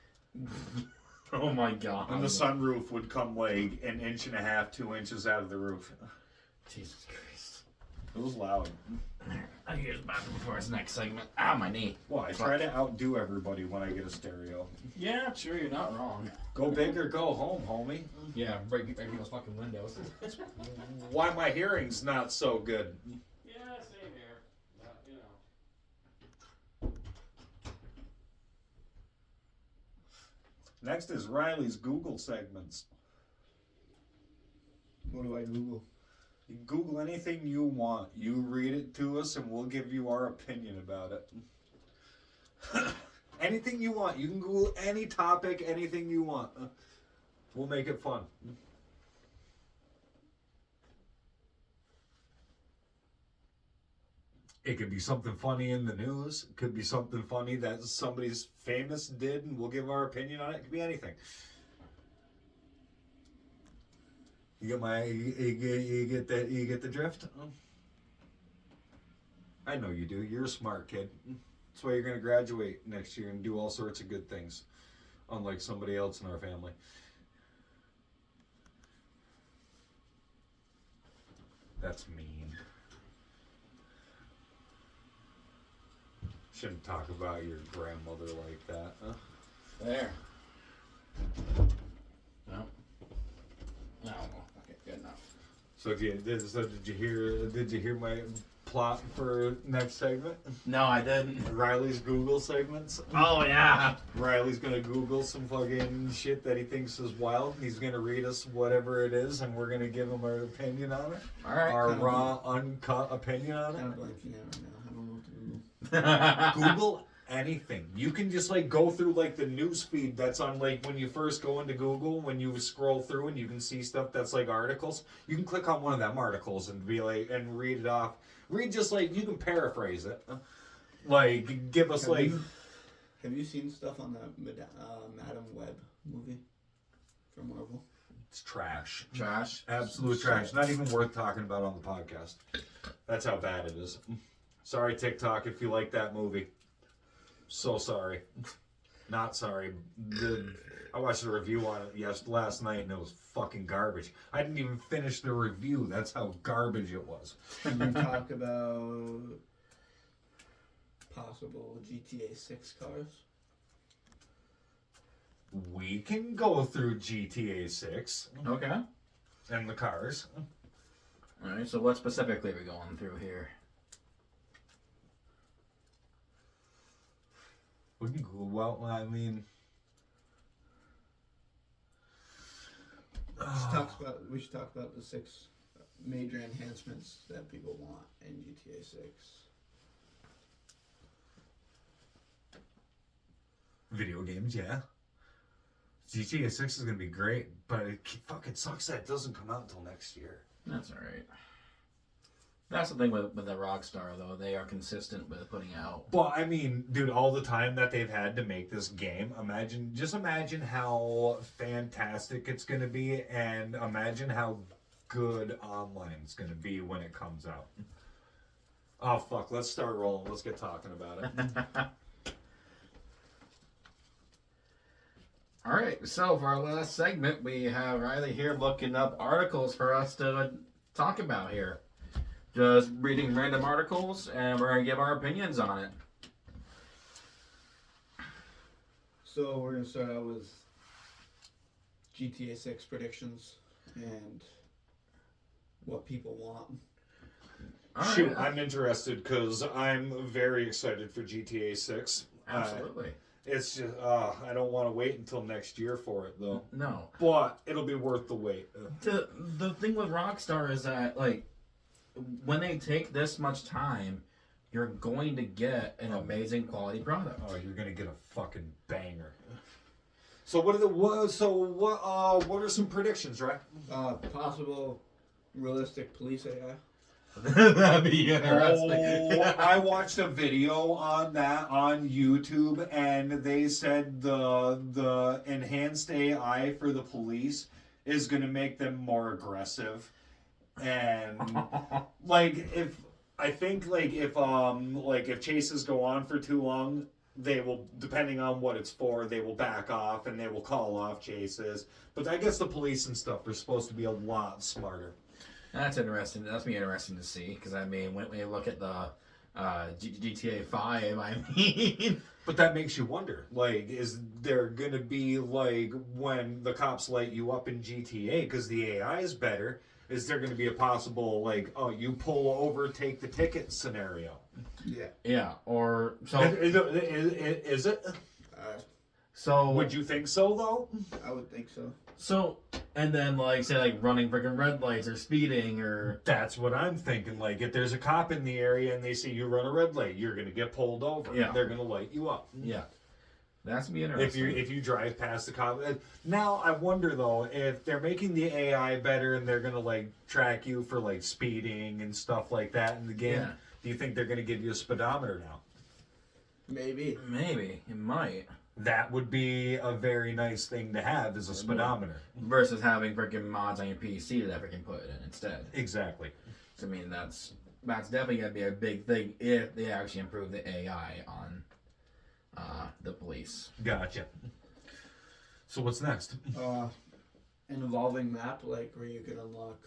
Oh my god. And the sunroof would come like an inch and a half, 2 inches out of the roof. Jesus Christ. It was loud. I hear the bathroom before this next segment. Ow, my knee. Well, I try to outdo everybody when I get a stereo. Yeah, sure, you're not wrong. Go big or go home, homie. Yeah, break people's fucking windows. Why my hearing's not so good. Yeah, same here. You know. Next is Riley's Google segments. What do I Google? You can Google anything you want. You read it to us and we'll give you our opinion about it. Anything you want. You can Google any topic, anything you want. We'll make it fun. It could be something funny in the news. It could be something funny that somebody's famous did and we'll give our opinion on it. It could be anything. You get the drift? I know you do. You're a smart kid. That's why you're going to graduate next year and do all sorts of good things, unlike somebody else in our family. That's mean. Shouldn't talk about your grandmother like that, huh? There. No. No. Okay, good enough. So did you hear my plot for next segment? No, I didn't. Riley's Google segments. Oh, yeah. Riley's gonna Google some fucking shit that he thinks is wild. He's gonna read us whatever it is, and we're gonna give him our opinion on it. All right. Our raw, uncut opinion on I'm it. blanking out right now. I don't know what to Google. Google anything. You can just like go through like the news feed that's on like when you first go into Google, when you scroll through and you can see stuff that's like articles. You can click on one of them articles and be like and read it off. Read just like you can paraphrase it. Like give us Have you seen stuff on the Madam Web movie from Marvel? It's trash. Trash. Absolute trash. Not even worth talking about on the podcast. That's how bad it is. Sorry, TikTok, if you like that movie. So sorry. Not sorry. I watched a review on it last night, and it was fucking garbage. I didn't even finish the review. That's how garbage it was. Can we talk about possible GTA 6 cars? We can go through GTA 6 Okay. and the cars. All right. So what specifically are we going through here? We can go, well, I mean... We should talk about the 6 major enhancements that people want in GTA 6. Video games, yeah. GTA 6 is going to be great, but it fucking sucks that it doesn't come out until next year. That's all right. That's the thing with the Rockstar, though. They are consistent with putting out. But, I mean, dude, all the time that they've had to make this game, just imagine how fantastic it's going to be, and imagine how good online it's going to be when it comes out. Oh, fuck, let's start rolling. Let's get talking about it. All right, so for our last segment, we have Riley here looking up articles for us to talk about here. Just reading random articles, and we're going to give our opinions on it. So we're going to start out with GTA 6 predictions and what people want. All right. Shoot, I'm interested because I'm very excited for GTA 6. Absolutely. It's just, I don't want to wait until next year for it, though. No. But it'll be worth the wait. The thing with Rockstar is that, like, when they take this much time, you're going to get an amazing quality product. Oh, you're gonna get a fucking banger. So what are some predictions, right? Possible realistic police AI. That'd be interesting. Oh, I watched a video on that on YouTube, and they said the enhanced AI for the police is gonna make them more aggressive. And if chases go on for too long, they will, depending on what it's for, they will back off and they will call off chases. But I guess the police and stuff are supposed to be a lot smarter. That's interesting. That's be interesting to see, because I mean, when we look at the GTA 5, I mean. But that makes you wonder, like, is there gonna be, like, when the cops light you up in GTA because the AI is better? Is there going to be a possible, like, oh, you pull over, take the ticket scenario? Yeah. Yeah, or so. Is it? So would you think so, though? I would think so. So, and then, like, say, like, running freaking red lights or speeding or. That's what I'm thinking. Like, if there's a cop in the area and they see you run a red light, you're going to get pulled over. Yeah. They're going to light you up. Yeah. That's be interesting. If you drive past the cop. Now, I wonder, though, if they're making the AI better and they're going to, like, track you for, like, speeding and stuff like that in the game, Yeah. do you think they're going to give you a speedometer now? Maybe. Maybe. It might. That would be a very nice thing to have, is a speedometer. Versus having freaking mods on your PC that freaking put it in instead. Exactly. So, I mean, that's definitely going to be a big thing if they actually improve the AI on the police. Gotcha. So what's next? An evolving map, like, where you can unlock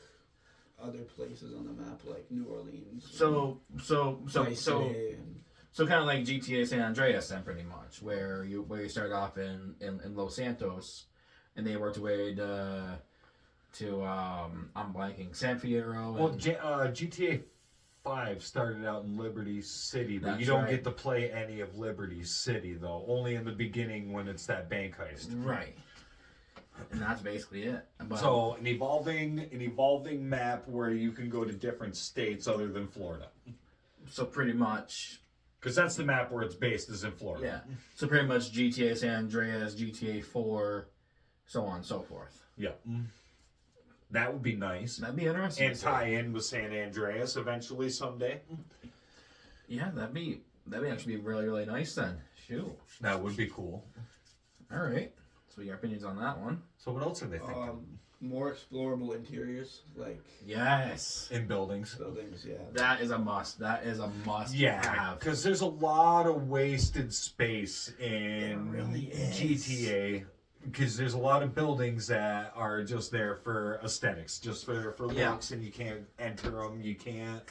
other places on the map, like New Orleans. So Vice City and... So kind of like GTA San Andreas then, pretty much, where you start off in Los Santos, and they worked away to I'm blanking, San Fierro. Well, GTA 5 started out in Liberty City, but That's you don't right. get to play any of Liberty City, though. Only in the beginning when it's that bank heist. Right. And that's basically it. But, So an evolving map where you can go to different states other than Florida. so pretty much. Because that's the map where it's based, is in Florida. Yeah. So pretty much GTA San Andreas, GTA 4, so on and so forth. Yeah. That would be nice. That'd be interesting. And tie in with San Andreas eventually someday. Yeah, that'd actually be really, really nice then. Shoot. That would be cool. All right. So your opinions on that one? So what else are they thinking? More explorable interiors, like Yes. In buildings. buildings. Yeah. That is a must. That is a must Yeah, have. because there's a lot of wasted space in It really is. GTA. Because there's a lot of buildings that are just there for aesthetics, just for Yeah. looks, and you can't enter them. You can't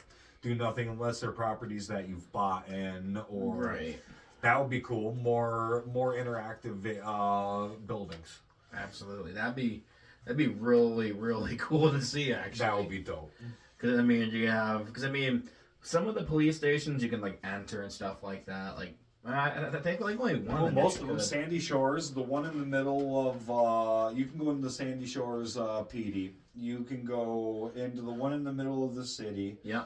do nothing unless they're properties that you've bought in, or Right. that would be cool. More interactive buildings. Absolutely. That'd be really, really cool to see, actually. That would be dope. Because, some of the police stations you can, like, enter and stuff like that. Like, I think, like, only one. Well, of most of them, could. Sandy Shores, the one in the middle of, you can go into the Sandy Shores PD. You can go into the one in the middle of the city. Yeah.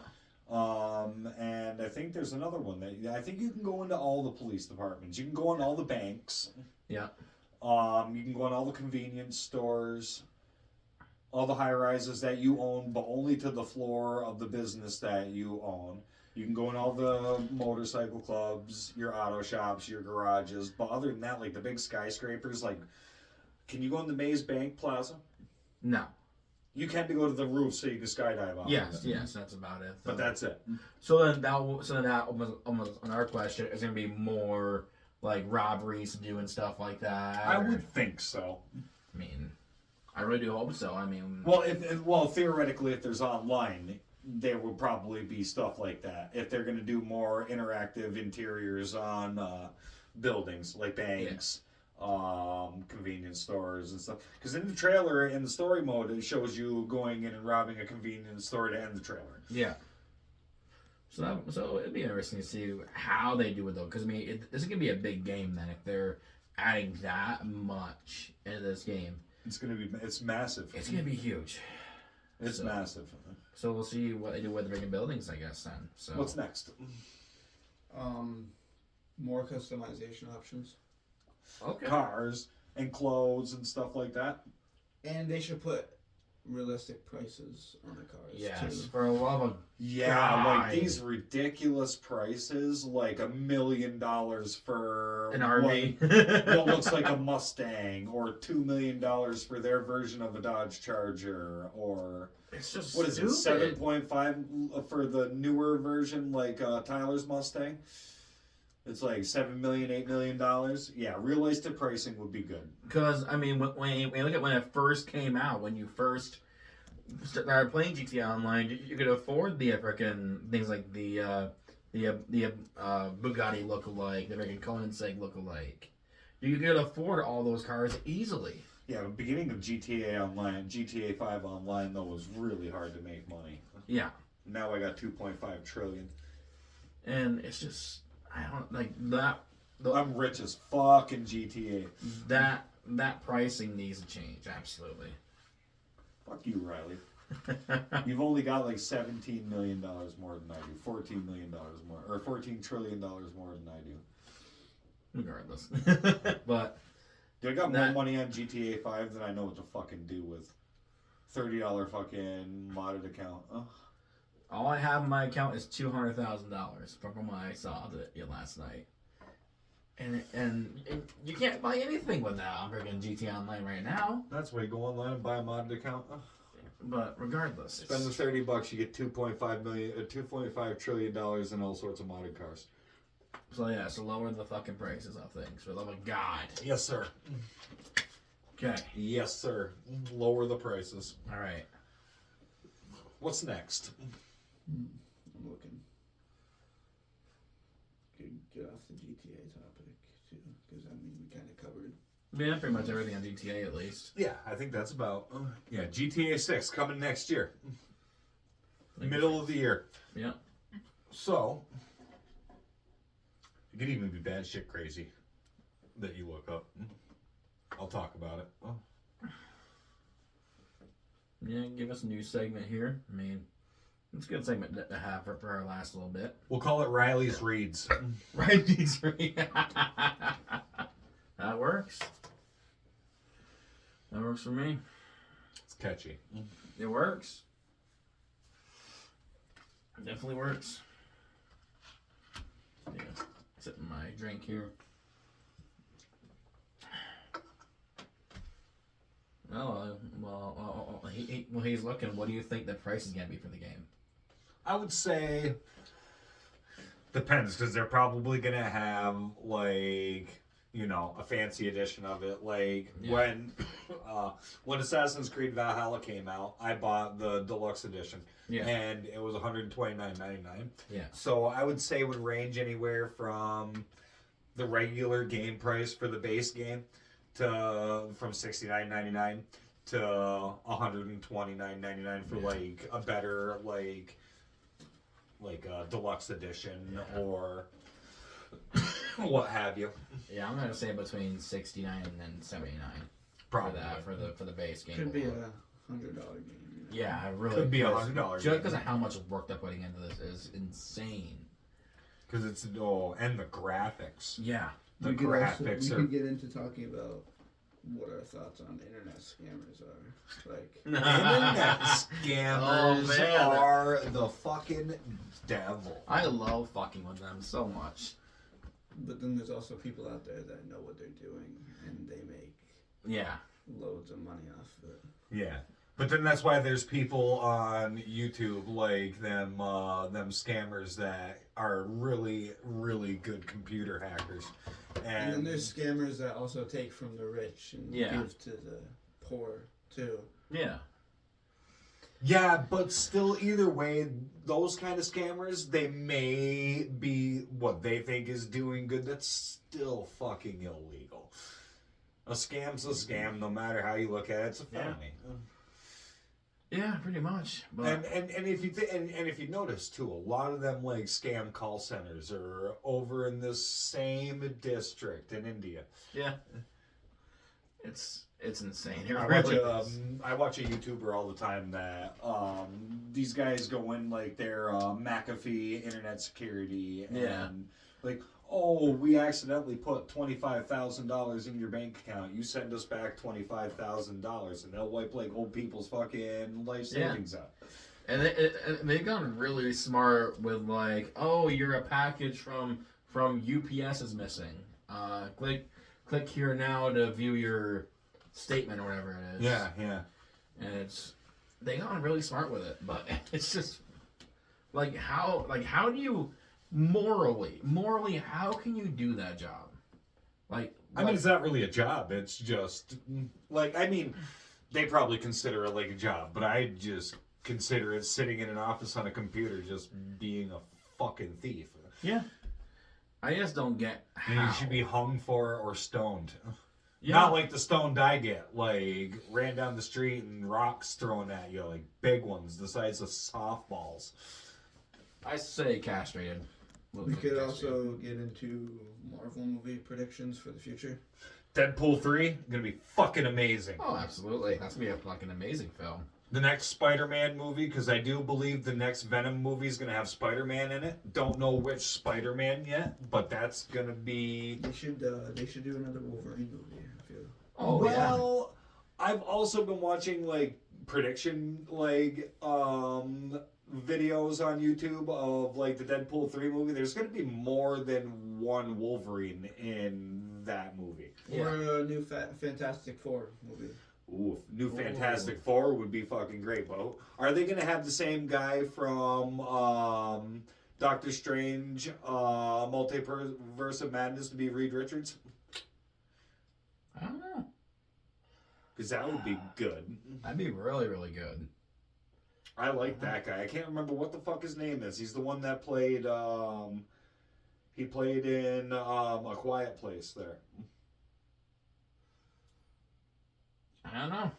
And I think there's another one that I think you can go into all the police departments. You can go in all the banks. Yeah. You can go in all the convenience stores, all the high rises that you own, but only to the floor of the business that you own. You can go in all the motorcycle clubs, your auto shops, your garages. But other than that, like the big skyscrapers, like, can you go in the Maze Bank Plaza? No. You can to go to the roof so you can skydive off. Yes, that's about it. But that's it. So then that almost on our question is going to be more like robberies and doing stuff like that. I would think so. I mean, I really do hope so. I mean, Well, theoretically, if there's online, there will probably be stuff like that. If they're going to do more interactive interiors on buildings, like banks, convenience stores and stuff. Because in the trailer, in the story mode, it shows you going in and robbing a convenience store to end the trailer. yeah. So it'd be interesting to see how they do it though, because I mean, this is gonna be a big game then if they're adding that much into this game. It's massive. It's gonna be huge. It's massive. So we'll see what they do with the big buildings, I guess. Then. So What's next? More customization options, okay. Cars and clothes and stuff like that. and they should put realistic prices on the cars Yes, too. for a love of Yeah, God. like these ridiculous prices, like $1 million for An RV. what looks like a Mustang, or $2 million for their version of a Dodge Charger, or It's just what is it, stupid. 7.5 for the newer version, like Tyler's Mustang. It's like $7 million, $8 million. Yeah, realistic pricing would be good. Because I mean, when you look at when it first came out, when you first started playing GTA Online, you could afford the freaking things like the Bugatti lookalike, the freaking Koenigsegg lookalike. You could afford all those cars easily. Yeah, the beginning of GTA Online, GTA 5 Online, though, was really hard to make money. Yeah, Now I got 2.5 trillion. and it's just I don't like that. I'm rich as fuck in GTA. That pricing needs to change absolutely. Fuck you, Riley. You've only got like $17 million more than I do. $14 million more, or $14 trillion more than I do. Regardless, but. Dude, I got more money on GTA 5 than I know what to fucking do with. $30 fucking modded account. Ugh. All I have in my account is $200,000 from what I saw last night, and you can't buy anything with that on freaking GTA Online right now. That's why you go online and buy a modded account. Ugh. But regardless, Spend the $30, you get $2.5 trillion in all sorts of modded cars. so lower the fucking prices of things for the love of God. Yes, sir. Okay, Yes, sir. Lower the prices. all right. What's next? I'm looking. Could get off the GTA topic too, because I mean we kind of covered. Yeah, pretty much everything on GTA at least. Yeah, I think that's about. Yeah, GTA 6 coming next year. Middle of the year. Yeah. So, it could even be bad shit crazy that you look up. I'll talk about it. Oh. Yeah, give us a new segment here. I mean, it's a good segment to have for our last little bit. We'll call it Riley's Reads. Right, these three. That works. That works for me. It's catchy. It works. It definitely works. Yeah, sipping my drink here. he's looking, what do you think the price is gonna be for the game? I would say depends, because they're probably gonna have like, you know, a fancy edition of it. Like when Assassin's Creed Valhalla came out, I bought the deluxe edition. Yeah. And it was $129.99. Yeah. So I would say it would range anywhere from the regular game price for the base game to from $69.99 to $129.99 for like a better like a deluxe edition or what have you. Yeah, I'm gonna say between 69 and then 79 Probably for the base game. Could be a $100 game. Yeah, it really could be $100. Just because of how much work they're putting into this is insane. Because it's and the graphics. Yeah, The we graphics we are. could get into talking about what our thoughts on internet scammers are. Like, Internet scammers Oh, man. are the fucking devil. I love fucking with them so much. but then there's also people out there that know what they're doing and they make Yeah, loads of money off of it. Yeah. But then that's why there's people on YouTube like them scammers that are really, really good computer hackers. And then there's scammers that also take from the rich and Yeah. give to the poor too. yeah, yeah, but still, either way, those kind of scammers, they may be what they think is doing good. That's still fucking illegal. A scam's a scam, no matter how you look at it. It's a felony. yeah, pretty much. But And if you and if you notice too, a lot of them like scam call centers are over in this same district in India. yeah, it's insane. It I really watch, is. I watch a YouTuber all the time that these guys go in like their McAfee internet security and Yeah. like, oh, we accidentally put $25,000 in your bank account. You send us back $25,000, and they'll wipe like old people's fucking life savings out. And they've gotten really smart with like, oh, you're a package from UPS is missing. Click here now to view your statement or whatever it is. Yeah, yeah. And they gotten really smart with it, but it's just like how do you morally how can you do that job? Like I mean, it's not really a job. It's just like, I mean, they probably consider it like a job, but I just consider it sitting in an office on a computer just being a fucking thief. yeah. I just don't get And how you should be hung for it or stoned. yeah. Not like the stoned I get, like ran down the street and rocks thrown at you, like big ones the size of softballs. I say castrated. We could also get into Marvel movie predictions for the future. Deadpool 3, gonna be fucking amazing. Oh, absolutely. That's gonna be a fucking amazing film. The next Spider-Man movie, because I do believe the next Venom movie is gonna have Spider-Man in it. Don't know which Spider-Man yet, but that's gonna be. They should do another Wolverine movie. I feel. Oh Well, I've also been watching like prediction videos on YouTube of like the Deadpool 3 movie. There's gonna be more than one Wolverine in that movie. Yeah. Or a new Fantastic Four movie. Ooh, new Fantastic Four would be fucking great, Bo. Are they gonna have the same guy from Doctor Strange, Multiverse of Madness to be Reed Richards? I don't know. Because that would be good. That'd be really, really good. I like that guy. I can't remember what the fuck his name is. He's the one that played. He played in A Quiet Place there. I don't know.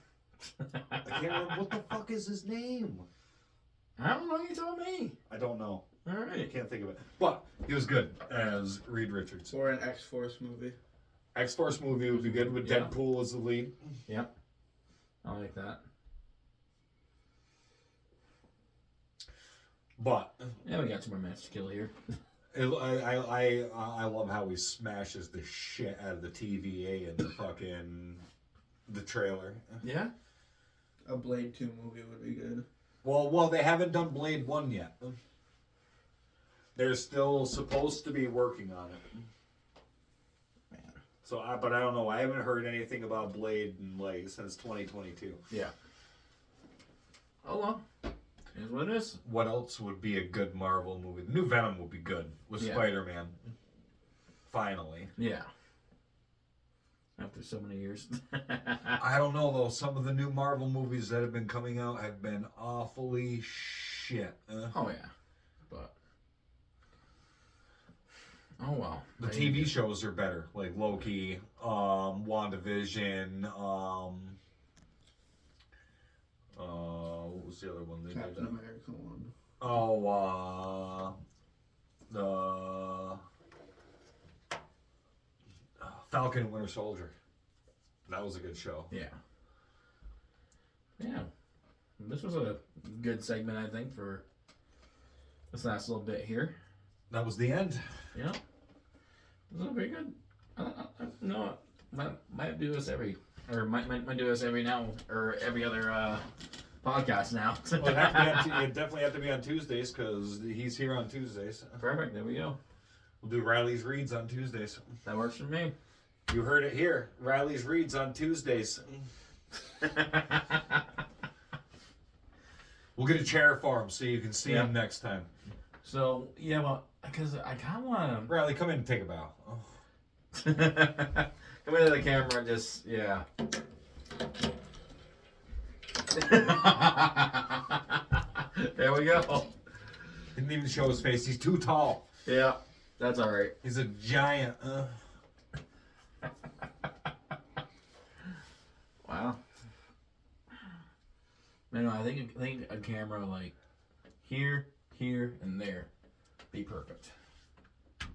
I can't remember what the fuck is his name. I don't know. You tell me. I don't know. All I right. can't think of it. But he was good as Reed Richards. Or an X-Force movie. X-Force movie would be good with Yeah. Deadpool as the lead. Yep. I like that. But Yeah, we got 2 more minutes to kill here. I love how he smashes the shit out of the TVA in the fucking the trailer. Yeah. A Blade 2 movie would be good. Well, they haven't done Blade 1 yet. They're still supposed to be working on it. Man. So, but I don't know. I haven't heard anything about Blade in, like since 2022. Yeah. Oh well. Here's what it is. What else would be a good Marvel movie? The new Venom would be good with Yeah. Spider-Man. Finally. Yeah. After so many years. I don't know though. Some of the new Marvel movies that have been coming out have been awfully shit. Oh yeah. But oh well. The TV shows are better, like Loki, WandaVision, what was the other one they Captain did? America one. Oh, the Falcon and Winter Soldier. That was a good show. Yeah. Yeah. This was a good segment, I think, for this last little bit here. That was the end. Yeah. This was pretty good. No, might do this might do this every now or every other podcast now. Well, you definitely have to be on Tuesdays because he's here on Tuesdays. Perfect. There we go. We'll do Riley's Reads on Tuesdays. That works for me. You heard it here. Riley's Reads on Tuesdays. We'll get a chair for him so you can see him next time. So yeah, well, because I kind of want Riley, come in and take a bow. Oh. to come into the camera and just There we go. Didn't even show his face. He's too tall. Yeah, that's all right. He's a giant. Wow. No, I think a camera like here, and there be perfect. If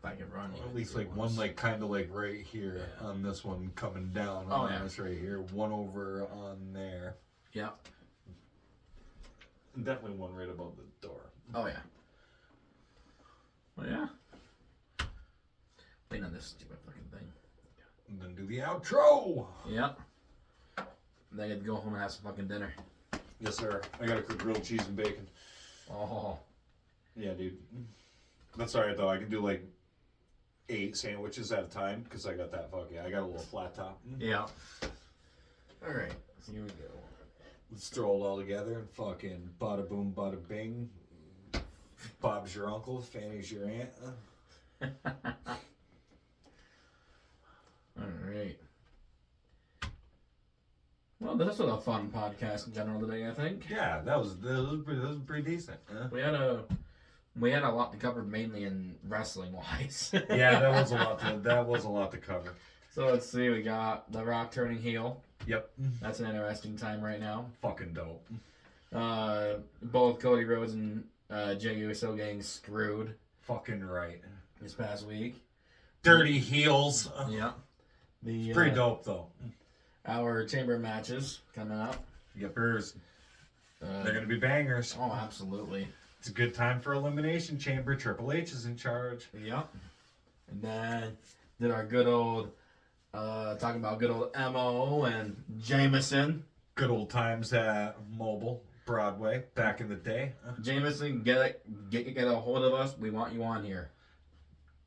I can run At least like one like kind of like right here on this one coming down. Oh, on yeah. this right here. One over on there. Yeah. And definitely one right above the door. Oh yeah. Well yeah. Wait on this stupid fucking thing. And then do the outro. Yep. Then I get to go home and have some fucking dinner. Yes, sir. I gotta cook grilled cheese and bacon. Oh. Yeah, dude. That's alright though. I can do like 8 sandwiches at a time because I got that fucking. I got a little flat top. Yeah. All right. So here we go. Let's throw it all together and fucking bada boom, bada bing. Bob's your uncle, Fanny's your aunt. All right. Well, this was a fun podcast in general today, I think. Yeah, that was pretty decent. We had a lot to cover, mainly in wrestling wise. Yeah, that was a lot to cover. So let's see. We got The Rock turning heel. Yep. That's an interesting time right now. Fucking dope. Both Cody Rhodes and Jey Uso getting screwed Fucking right. this past week. Dirty heels. Yeah. The Pretty dope though. Our chamber matches coming up. Yepers. They're gonna be bangers. Oh, absolutely. It's a good time for Elimination Chamber. Triple H is in charge. Yep. And then did our good old talking about good old Mo and Jameson. Good old times at Mobile Broadway back in the day. Jameson, get a hold of us. We want you on here.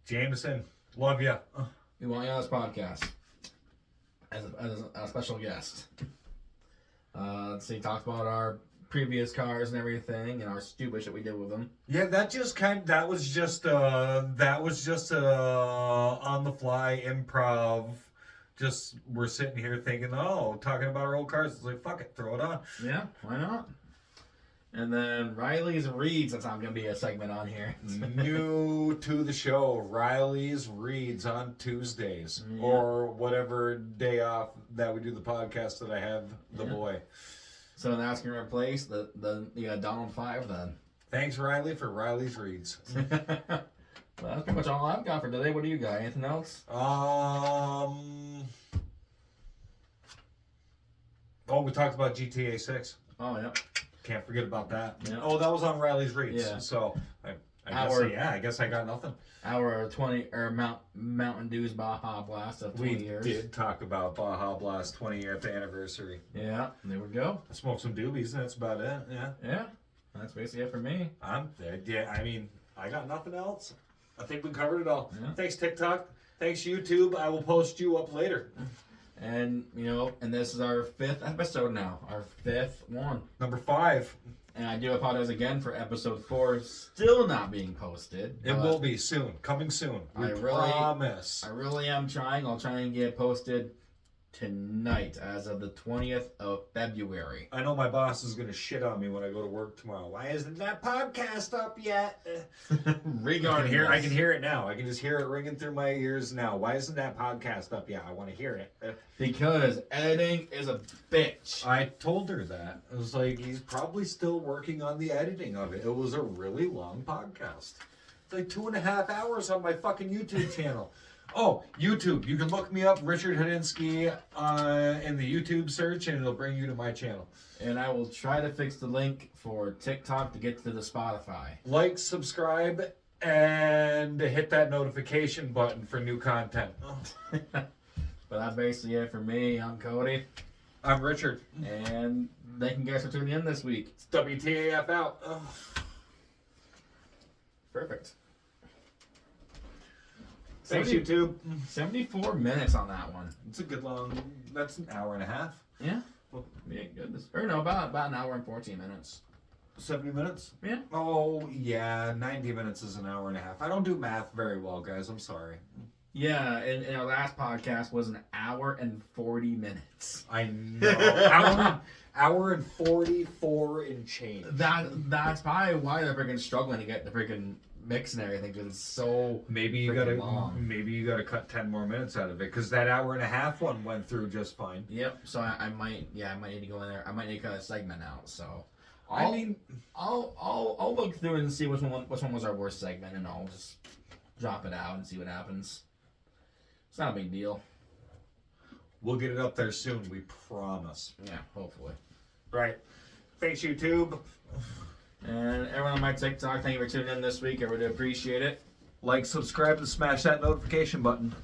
Jameson, love ya. We want you on this podcast as a special guest. Let's see, talked about our previous cars and everything, and our stupid shit we did with them. Yeah, that was just on the fly improv. Just we're sitting here thinking, talking about our old cars. It's like, fuck it, throw it on. Yeah, why not? And then Riley's Reads. That's not gonna be a segment on here. New to the show, Riley's Reads on Tuesdays Yeah. or whatever day off that we do the podcast that I have the boy. So that's gonna replace the Donald 5 then. Thanks, Riley, for Riley's Reads. Well, that's pretty much all I've got for today. What do you got? Anything else? We talked about GTA 6. Oh yeah. Can't forget about that. Yeah. Oh, that was on Riley's Reads. Yeah. So I guess I got nothing. Our Mountain Dew's Baja Blast of 20 years. We did talk about Baja Blast 20th anniversary. Yeah, there we go. I smoked some doobies, and that's about it. Yeah. Yeah, that's basically it for me. I got nothing else. I think we covered it all. Yeah. Thanks, TikTok. Thanks, YouTube. I will post you up later. And, and this is our 5th episode now. Our 5th one. Number 5. And I do apologize again for episode 4 still not being posted. It will be soon. Coming soon. We promise. I really am trying. I'll try and get it posted tonight as of the 20th of February. I know my boss is going to shit on me when I go to work tomorrow. Why isn't that podcast up yet? Regarding I can hear it now. I can just hear it ringing through my ears now. Why isn't that podcast up yet? I want to hear it. Because editing is a bitch. I told her that. I was like, he's probably still working on the editing of it. It was a really long podcast. It's like 2.5 hours on my fucking YouTube channel. Oh, YouTube. You can look me up, Richard Hadinsky, in the YouTube search, and it'll bring you to my channel. And I will try to fix the link for TikTok to get to the Spotify. Like, subscribe, and hit that notification button for new content. But that's basically it for me. I'm Cody. I'm Richard. And thank you guys for tuning in this week. It's WTAF out. Perfect. Thanks, YouTube. 74 minutes on that one. It's a good long... That's an hour and a half. Yeah. Well, yeah, good. Or no, about an hour and 14 minutes. 70 minutes? Yeah. Oh, yeah. 90 minutes is an hour and a half. I don't do math very well, guys. I'm sorry. Yeah, and our last podcast was an hour and 40 minutes. I know. hour and 44 and change. That's probably why they're freaking struggling to get the freaking mix and everything, because it's so maybe you long. gotta cut 10 more minutes out of it, because that hour and a half one went through just fine. Yep. So I might need to go in there. I might need to cut a segment out. So I'll look through it and see which one was our worst segment, and I'll just drop it out and see what happens. It's not a big deal. We'll get it up there soon, we promise. Yeah, hopefully. Right. Thanks, YouTube. And everyone on my TikTok, thank you for tuning in this week. I really appreciate it. Like, subscribe, and smash that notification button.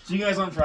See you guys on Friday.